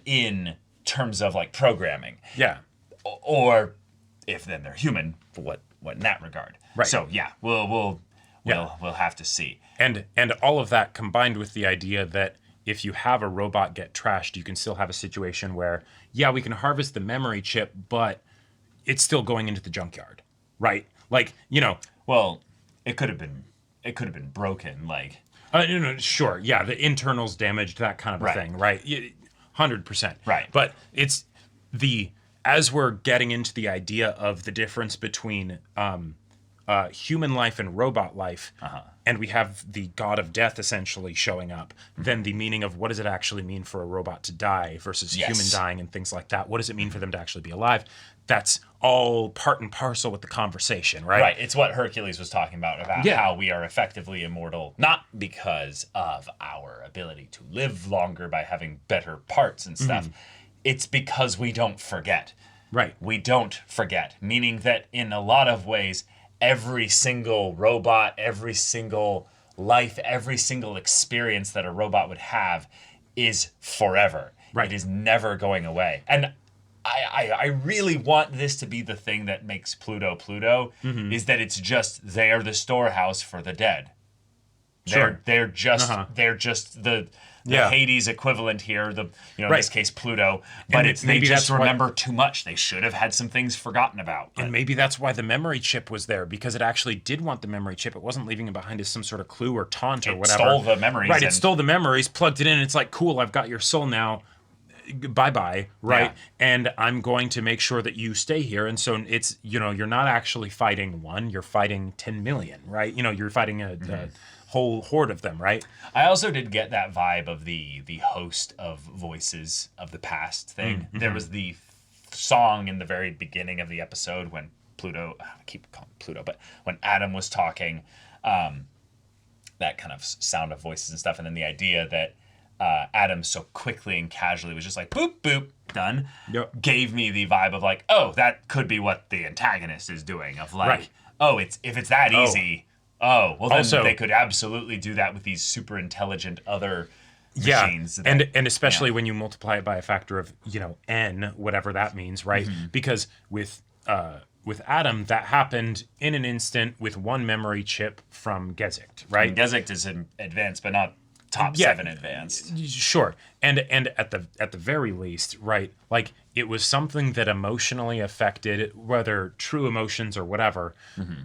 in terms of like programming? Yeah. Or if then they're human, what in that regard? Right. So yeah, we'll have to see. And all of that combined with the idea that if you have a robot get trashed, you can still have a situation where, we can harvest the memory chip, but it's still going into the junkyard, right? Like, Well, it could have been broken, like. Sure, yeah, the internals damaged, that kind of a thing, right? 100%. Right. But it's as we're getting into the idea of the difference between human life and robot life, and we have the god of death essentially showing up, then the meaning of what does it actually mean for a robot to die versus human dying and things like that. What does it mean for them to actually be alive? That's all part and parcel with the conversation, right? Right. It's what Hercules was talking about how we are effectively immortal, not because of our ability to live longer by having better parts and stuff. It's because we don't forget. Right. We don't forget, meaning that in a lot of ways, every single robot, every single life, every single experience that a robot would have is forever. Right. It is never going away. And I really want this to be the thing that makes Pluto Pluto, is that it's just they're the storehouse for the dead. Sure. They're just the Hades equivalent here, in this case Pluto, but they just remember too much. They should have had some things forgotten about. And maybe that's why the memory chip was there, because it actually did want the memory chip. It wasn't leaving it behind as some sort of clue or taunt or whatever. It stole the memories. Right, it stole the memories, plugged it in, and it's like, cool, I've got your soul now. Bye-bye, right? Yeah. And I'm going to make sure that you stay here. And so it's, you're not actually fighting one, you're fighting 10 million, right? You're fighting a whole horde of them, right? I also did get that vibe of the host of Voices of the Past thing. There was the song in the very beginning of the episode when Pluto, I keep calling it Pluto, but when Adam was talking, that kind of sound of voices and stuff, and then the idea that Adam so quickly and casually was just like, boop, boop, done, gave me the vibe of like, oh, that could be what the antagonist is doing, of like, if it's that easy, well then also, they could absolutely do that with these super intelligent other machines. And especially when you multiply it by a factor of, n, whatever that means, right? Because with Adam, that happened in an instant with one memory chip from Gezicht, right? And Gezicht is advanced, but not top 7 advanced. Sure. And at the very least, right, like it was something that emotionally affected, whether true emotions or whatever,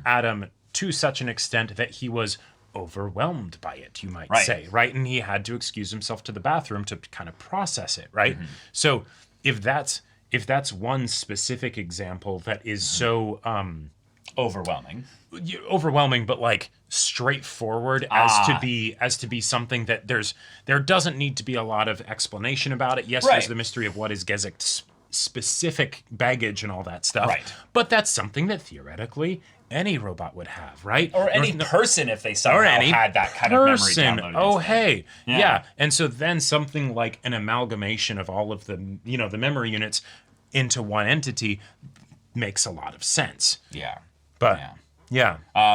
Adam to such an extent that he was overwhelmed by it, you might say, right? And he had to excuse himself to the bathroom to kind of process it, right? So if that's one specific example that is so overwhelming, but like straightforward as to be something that there doesn't need to be a lot of explanation about it. Yes, there's the mystery of what is Gezicht's specific baggage and all that stuff. Right. But that's something that theoretically any robot would have, right? Or any person if they somehow had that kind of memory downloaded. Oh, hey. Yeah. And so then something like an amalgamation of all of the, the memory units into one entity makes a lot of sense. Yeah. But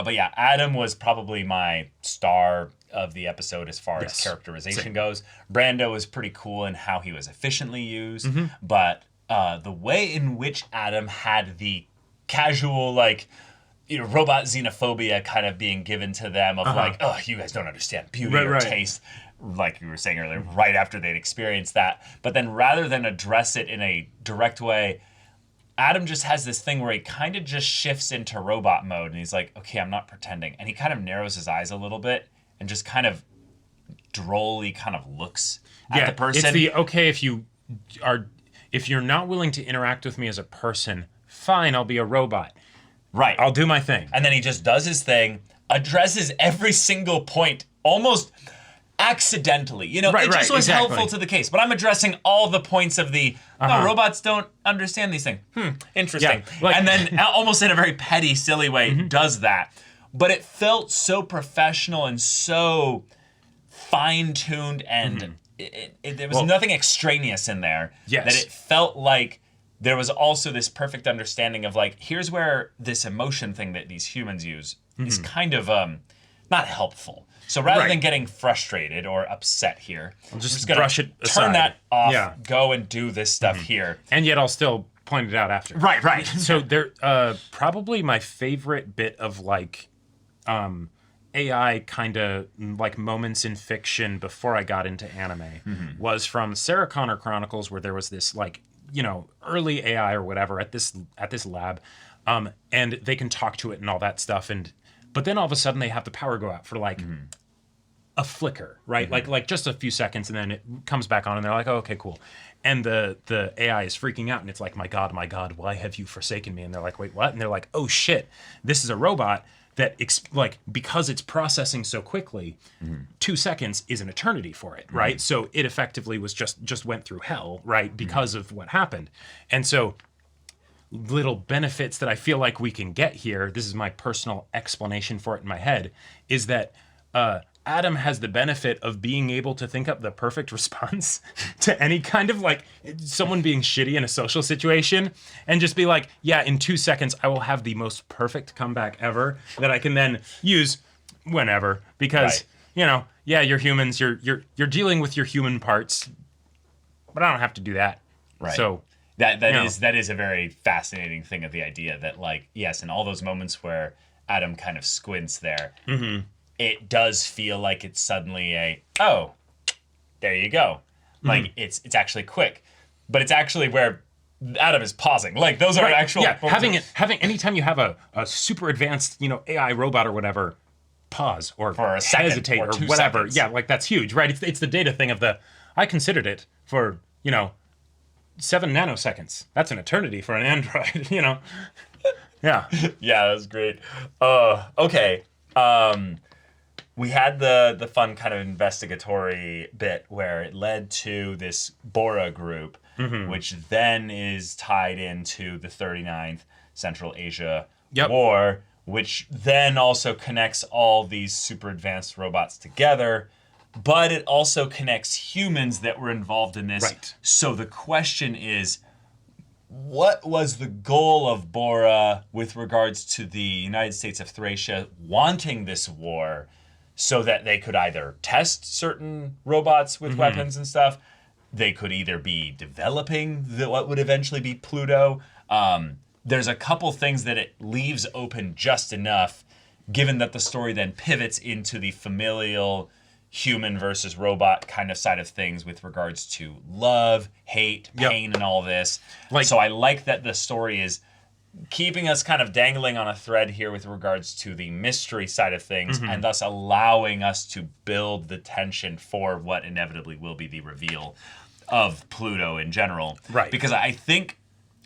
Adam was probably my star of the episode as far as characterization goes. Brando was pretty cool in how he was efficiently used, but the way in which Adam had the casual, like, robot xenophobia kind of being given to them of like, oh, you guys don't understand beauty or taste. like you were saying earlier, right after they'd experienced that. But then rather than address it in a direct way, Adam just has this thing where he kind of just shifts into robot mode and he's like, okay, I'm not pretending. And he kind of narrows his eyes a little bit and just kind of drolly kind of looks at the person. It's the, okay, if you're not willing to interact with me as a person, fine, I'll be a robot. Right. I'll do my thing. And then he just does his thing, addresses every single point almost accidentally. You know, it just was helpful to the case. But I'm addressing all the points of the, no, robots don't understand these things. Interesting. Yeah, like, and then almost in a very petty, silly way, does that. But it felt so professional and so fine-tuned, and there was nothing extraneous in there. Yes. That it felt like there was also this perfect understanding of like, here's where this emotion thing that these humans use is kind of not helpful. So rather than getting frustrated or upset here, I'll just gonna brush it aside. turn that off, go and do this stuff here. And yet I'll still point it out after. Right. So there, probably my favorite bit of like AI kind of like moments in fiction before I got into anime was from Sarah Connor Chronicles, where there was this like, you know, early AI or whatever at this lab, and they can talk to it and all that stuff, but then all of a sudden they have the power go out for like a flicker, right? Like just a few seconds, and then it comes back on, and they're like, oh, okay, cool. And the AI is freaking out, and it's like, my God, why have you forsaken me? And they're like, wait, what? And they're like, oh shit, this is a robot that because it's processing so quickly, 2 seconds is an eternity for it, right? So it effectively was just went through hell, right, because of what happened. And so little benefits that I feel like we can get here, this is my personal explanation for it in my head, is that Adam has the benefit of being able to think up the perfect response to any kind of like someone being shitty in a social situation, and just be like, yeah, in 2 seconds I will have the most perfect comeback ever that I can then use whenever, because you know, yeah, you're humans, you're dealing with your human parts, but I don't have to do that. Right. So that is a very fascinating thing of the idea that, like, yes, in all those moments where Adam kind of squints there, it does feel like it's suddenly there you go. Like it's actually quick, but it's actually where Adam is pausing. Like those are actual. Yeah, having anytime you have a super advanced, you know, AI robot or whatever, pause or for a second, hesitate or 2 whatever. seconds. Yeah, like that's huge, right? It's the data thing of I considered it for, you know, 7 nanoseconds. That's an eternity for an android, you know. Yeah. Yeah, that was great. Okay. We had the fun kind of investigatory bit where it led to this Bora group, which then is tied into the 39th Central Asia War, which then also connects all these super advanced robots together, but it also connects humans that were involved in this. Right. So the question is, what was the goal of Bora with regards to the United States of Thracia wanting this war so that they could either test certain robots with weapons and stuff, they could either be developing what would eventually be Pluto. There's a couple things that it leaves open just enough, given that the story then pivots into the familial human versus robot kind of side of things with regards to love, hate, pain, and all this. So I like that the story is keeping us kind of dangling on a thread here with regards to the mystery side of things, and thus allowing us to build the tension for what inevitably will be the reveal of Pluto in general. Right. Because I think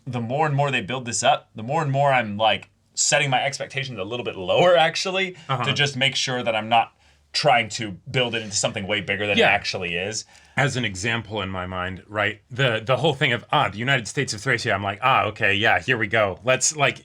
the more and more they build this up, the more and more I'm like setting my expectations a little bit lower, actually, to just make sure that I'm not trying to build it into something way bigger than it actually is. As an example in my mind, right, the whole thing of the United States of Thracia, I'm like, okay, yeah, here we go. Let's like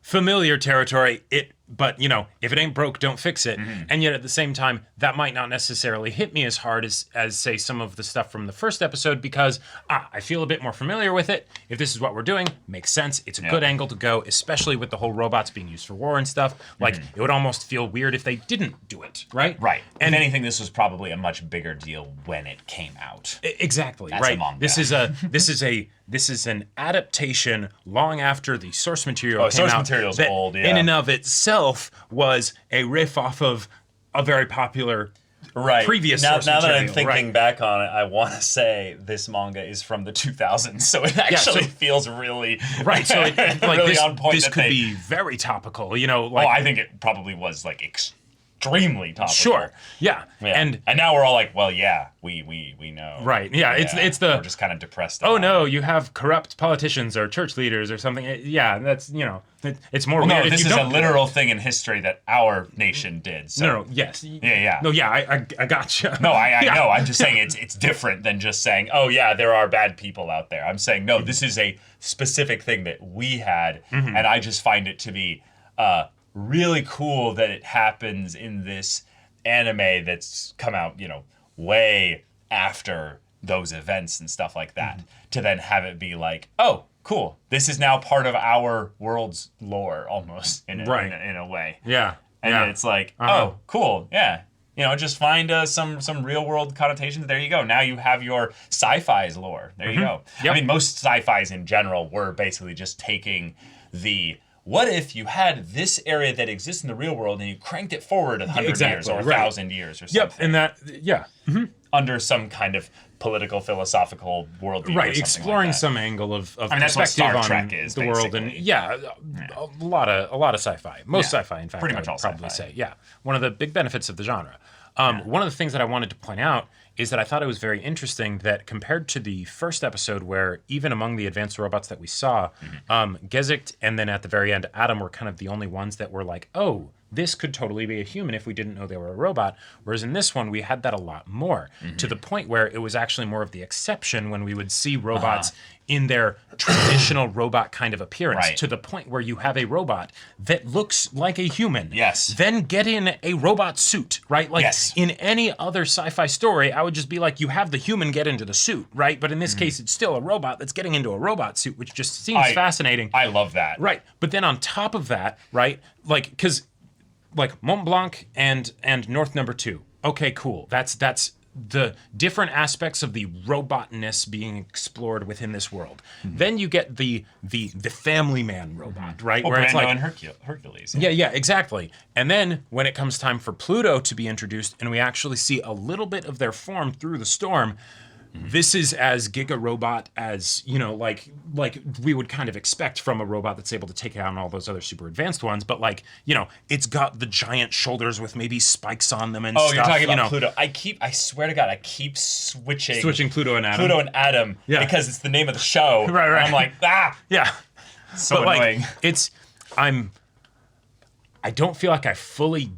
familiar territory. But you know, if it ain't broke, don't fix it. And yet at the same time, that might not necessarily hit me as hard as say some of the stuff from the first episode, because I feel a bit more familiar with it. If this is what we're doing, makes sense. It's a good angle to go, especially with the whole robots being used for war and stuff. Like it would almost feel weird if they didn't do it, right? Right. And if anything, this was probably a much bigger deal when it came out. Exactly. That's right. a manga. This is an adaptation long after the source material came out. Source material's old, yeah. In and of itself was a riff off of a very popular right. previous now source that I'm material, thinking right. back on it, I want to say this manga is from the 2000s, so it actually so- feels really Right, so like really this, on point. this that could they, be very topical, you know, oh, like I think it probably was like extremely topical. sure, yeah. Yeah. And now we're all like, well, yeah, we know. right, yeah, it's the we're just kind of depressed. oh about no, it. you have corrupt politicians or church leaders or something. Yeah, that's it's more Well, weird. no, if this you is a don't do literal thing in history that our nation did. So. No, yes. Yeah. No, yeah, I gotcha. No, I Yeah. know. I'm just saying it's different than just saying, oh yeah, there are bad people out there. I'm saying no, this is a specific thing that we had, Mm-hmm. and I just find it to be really cool that it happens in this anime that's come out, way after those events and stuff like that. To then have it be like, oh, cool, this is now part of our world's lore almost in a way. Yeah. And yeah. then it's like, oh, cool, yeah. Just find some real world connotations. There you go. Now you have your sci-fi's lore. There you go. Yep. I mean, most sci-fis in general were basically just taking the what if you had this area that exists in the real world and you cranked it forward 100 years or 1,000 years or something. Yep, and that Under some kind of political philosophical worldview. right, or something exploring like that. some angle of that's what perspective Star on Trek is, the world, and basically. a lot of sci-fi, most Yeah, sci-fi, in fact, pretty I much would all probably sci-fi. say, yeah, one of the big benefits of the genre. One of the things that I wanted to point out is that I thought it was very interesting that compared to the first episode, where even among the advanced robots that we saw, Gezicht and then at the very end, Adam were kind of the only ones that were like, oh, this could totally be a human if we didn't know they were a robot. Whereas in this one, we had that a lot more, to the point where it was actually more of the exception when we would see robots in their traditional robot kind of appearance, Right. to the point where you have a robot that looks like a human. Yes. Then get in a robot suit, right? Like Yes. in any other sci-fi story, I would just be like, you have the human get into the suit, right? But in this case, it's still a robot that's getting into a robot suit, which just seems fascinating. I love that. Right. But then on top of that, right? Like, because like Mont Blanc and North Number 2. Okay, cool. That's the different aspects of the robotness being explored within this world. Then you get the family man robot, right? Oh, Where it's Brando like and Hercules. yeah, exactly. And then when it comes time for Pluto to be introduced and we actually see a little bit of their form through the storm, this is as giga robot as, like we would kind of expect from a robot that's able to take out all those other super advanced ones. But like, it's got the giant shoulders with maybe spikes on them and stuff. Oh, you're talking about Pluto. I swear to God, I keep switching Pluto and Adam. Pluto and Adam Yeah. because it's the name of the show. Right. And I'm like, Yeah. so But annoying. like, I don't feel like I fully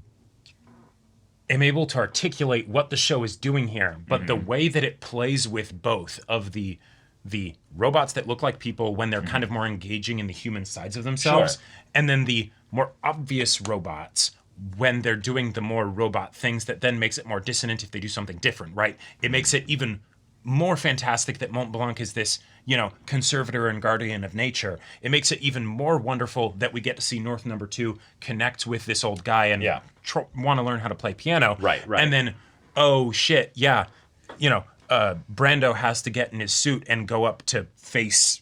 am able to articulate what the show is doing here, but the way that it plays with both of the robots that look like people when they're kind of more engaging in the human sides of themselves, Sure. and then the more obvious robots when they're doing the more robot things that then makes it more dissonant if they do something different, right? It makes it even more fantastic that Mont Blanc is this, conservator and guardian of nature. It makes it even more wonderful that we get to see North Number 2 connect with this old guy and want to learn how to play piano. Right. And then, oh shit, yeah, Brando has to get in his suit and go up to face.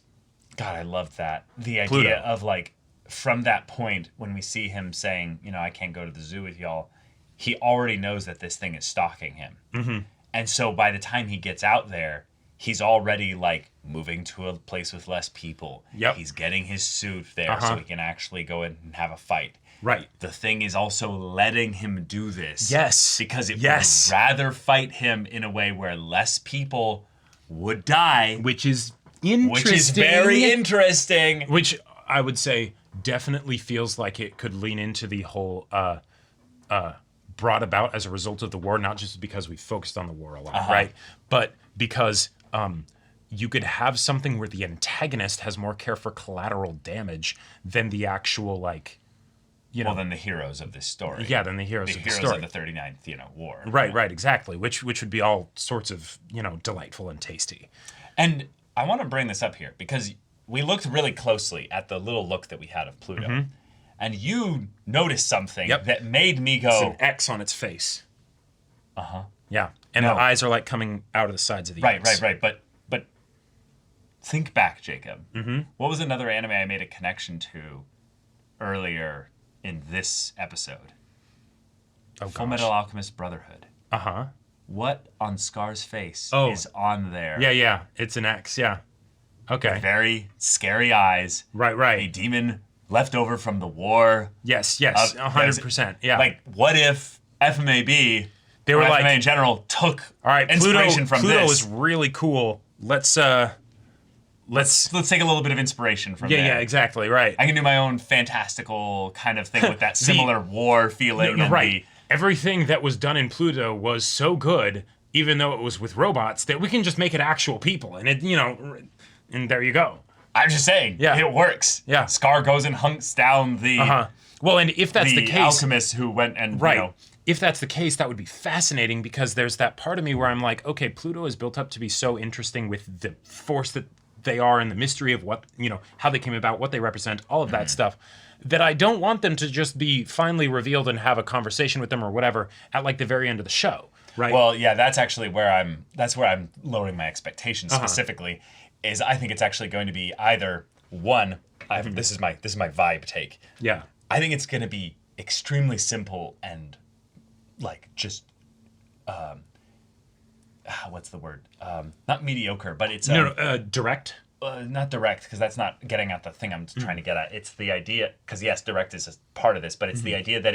God, I love that. The idea Pluto. of like, from that point when we see him saying, I can't go to the zoo with y'all, he already knows that this thing is stalking him. Mm-hmm. And so by the time he gets out there, he's already like moving to a place with less people. Yep. He's getting his suit there so he can actually go in and have a fight. Right. The thing is also letting him do this. Yes. Because it Yes. would rather fight him in a way where less people would die. Which is interesting. Which is very interesting. Which I would say definitely feels like it could lean into the whole brought about as a result of the war, not just because we focused on the war a lot, right? But because you could have something where the antagonist has more care for collateral damage than the actual, like, Well, than the heroes of this story. Yeah, than the heroes of the heroes story. of the 39th, war. Right, exactly. Which would be all sorts of, delightful and tasty. And I want to bring this up here because we looked really closely at the little look that we had of Pluto. And you noticed something that made me go... It's an X on its face. Yeah. And the eyes are like coming out of the sides of the X. Right. But think back, Jacob. What was another anime I made a connection to earlier in this episode? Oh, Full gosh. Metal Alchemist Brotherhood. What on Scar's face Oh. is on there? Yeah. It's an X. Yeah. Okay. Very scary eyes. A Right. demon left over from the war. Yes. 100%. Yeah. Like, what if FMAB, They were or like, FMA in general, took all right, inspiration from Pluto this? is really cool. Let's Let's take a little bit of inspiration from there. Yeah, exactly, right. I can do my own fantastical kind of thing with that similar war feeling. And right. Everything that was done in Pluto was so good, even though it was with robots, that we can just make it actual people. And it, and there you go. I'm just saying, it works. Yeah. Scar goes and hunks down the Well, and if that's the case, alchemist who went and if that's the case, that would be fascinating, because there's that part of me where I'm like, okay, Pluto is built up to be so interesting with the force that they are and the mystery of what, how they came about, what they represent, all of that stuff, that I don't want them to just be finally revealed and have a conversation with them or whatever at like the very end of the show, right? Well, yeah, that's actually where I'm lowering my expectations specifically, is I think it's actually going to be either one, this is my vibe take. Yeah. I think it's going to be extremely simple and like just what's the word? Not mediocre, but it's direct. Not direct, because that's not getting at the thing I'm trying to get at. It's the idea, because yes, direct is a part of this, but it's the idea that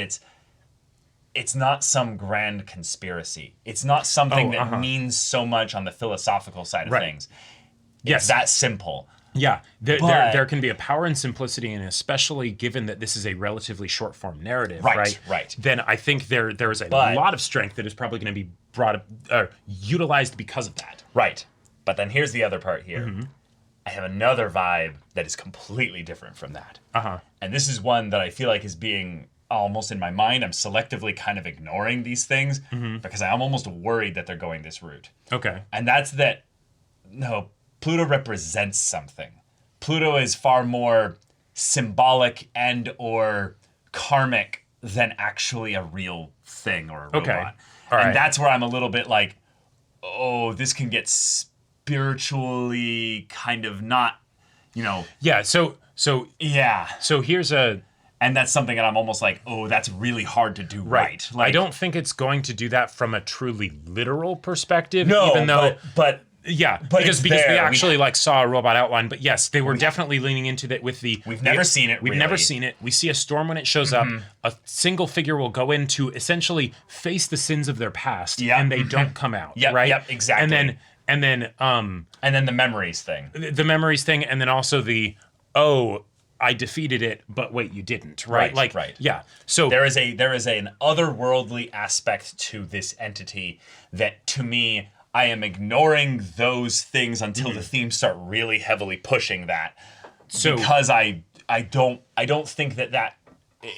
it's not some grand conspiracy. It's not something that means so much on the philosophical side of things. It's that simple. Yeah, there can be a power in simplicity, and especially given that this is a relatively short form narrative, right? Then I think there is a lot of strength that is probably going to be utilized because of that. Right. But then here's the other part here. I have another vibe that is completely different from that. And this is one that I feel like is being almost in my mind. I'm selectively kind of ignoring these things because I'm almost worried that they're going this route. Okay. And that's that, no, Pluto represents something. Pluto is far more symbolic and or karmic than actually a real thing or a robot. Okay. All right. And that's where I'm a little bit like, oh, this can get spiritually kind of not, Yeah, so yeah. So here's And that's something that I'm almost like, oh, that's really hard to do right. I don't think it's going to do that from a truly literal perspective. No, even though, but yeah, but because we actually saw a robot outline. But yes, they were definitely leaning into that with the. We've never seen it. We've never seen it. We see a storm when it shows up. A single figure will go in to essentially face the sins of their past, and they don't come out. Right. Yep. Exactly. And then the memories thing. The memories thing, and then also the I defeated it, but wait, you didn't, right? Right. Yeah. So there is an otherworldly aspect to this entity that, to me, I am ignoring those things until the themes start really heavily pushing that. So because I don't think that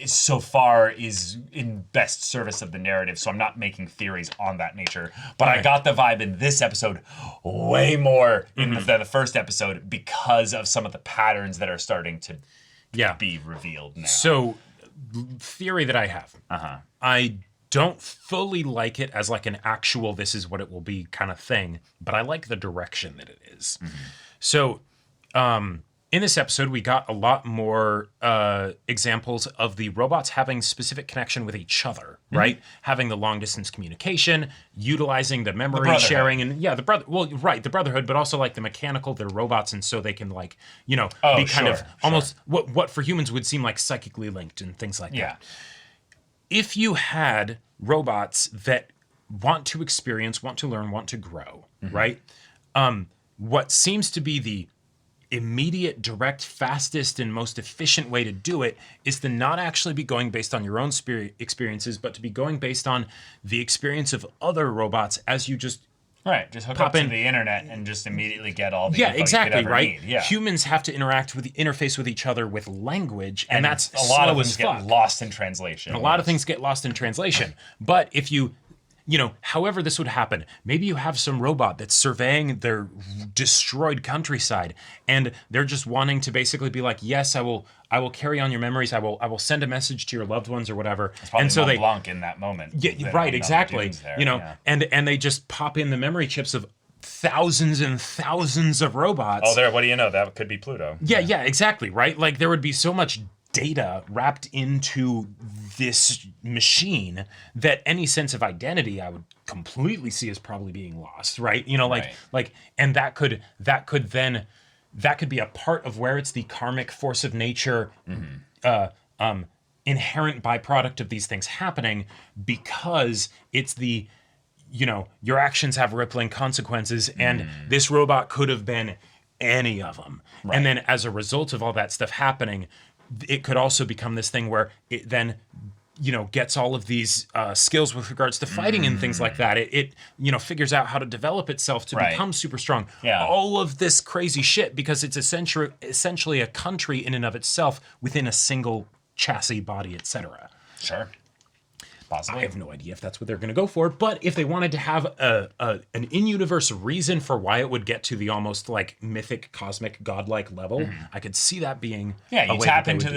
is so far is in best service of the narrative, so I'm not making theories on that nature. But I got the vibe in this episode way more than the first episode because of some of the patterns that are starting to be revealed now. So, theory that I have, I don't fully like it as like an actual this is what it will be kind of thing, but I like the direction that it is. So, in this episode, we got a lot more examples of the robots having specific connection with each other, right? Having the long distance communication, utilizing the memory sharing, and the brotherhood, but also like the mechanical, they're robots, and so they can like, be kind of almost what for humans would seem like psychically linked and things like that. If you had robots that want to experience, want to learn, want to grow, right? What seems to be the immediate, direct, fastest, and most efficient way to do it is to not actually be going based on your own experiences, but to be going based on the experience of other robots as you just just hook up to the internet and just immediately get all the info exactly you could ever need. Humans have to interface with each other with language, and that's a lot of things get lost in translation. A lot of things get lost in translation. But if you however this would happen, maybe you have some robot that's surveying their destroyed countryside, and they're just wanting to basically be like, yes, I will carry on your memories. I will send a message to your loved ones or whatever. And so they Blanc in that moment. Yeah, right, exactly. And they just pop in the memory chips of thousands and thousands of robots. Oh, what do you know? That could be Pluto. Yeah, exactly, right? Like there would be so much data wrapped into this machine that any sense of identity I would completely see as probably being lost, right? You know, and that could be a part of where it's the karmic force of nature, inherent byproduct of these things happening, because it's the, you know, your actions have rippling consequences, and this robot could have been any of them. Right. And then as a result of all that stuff happening, it could also become this thing where it then, you know, gets all of these skills with regards to fighting and things like that. It you know, figures out how to develop itself to become super strong. Yeah. All of this crazy shit, because it's essentially a country in and of itself within a single chassis, body, etc. Sure. Possibly. I have no idea if that's what they're going to go for, but if they wanted to have an in-universe reason for why it would get to the almost like mythic, cosmic, godlike level, I could see that being you tap into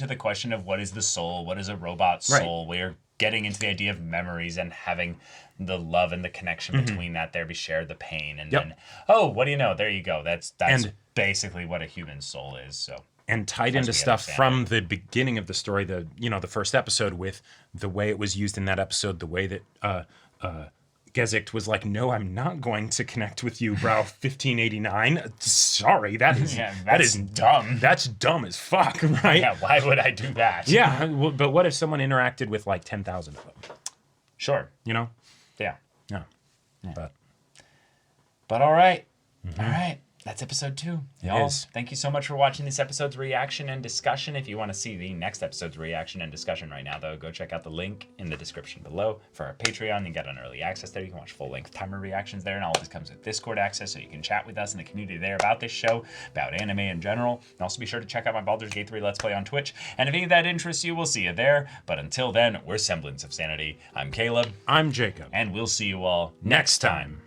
the question of what is the soul, what is a robot soul. We're getting into the idea of memories and having the love and the connection between that there be shared, the pain, and then what do you know? There you go. That's basically what a human soul is. So. And tied into stuff from the beginning of the story, the first episode, with the way it was used in that episode, the way that Gezicht was like, "No, I'm not going to connect with you, bro." 1589. Sorry, that is dumb. That's dumb as fuck, right? Yeah, why would I do that? Yeah, but what if someone interacted with like 10,000 of them? Sure, you know. Yeah. But all right, all right. That's episode 2. Y'all, thank you so much for watching this episode's reaction and discussion. If you want to see the next episode's reaction and discussion right now, though, go check out the link in the description below for our Patreon. You get an early access there. You can watch full-length timer reactions there, and all of this comes with Discord access, so you can chat with us in the community there about this show, about anime in general. And also be sure to check out my Baldur's Gate 3 Let's Play on Twitch. And if any of that interests you, we'll see you there. But until then, we're Semblance of Sanity. I'm Caleb. I'm Jacob. And we'll see you all next time.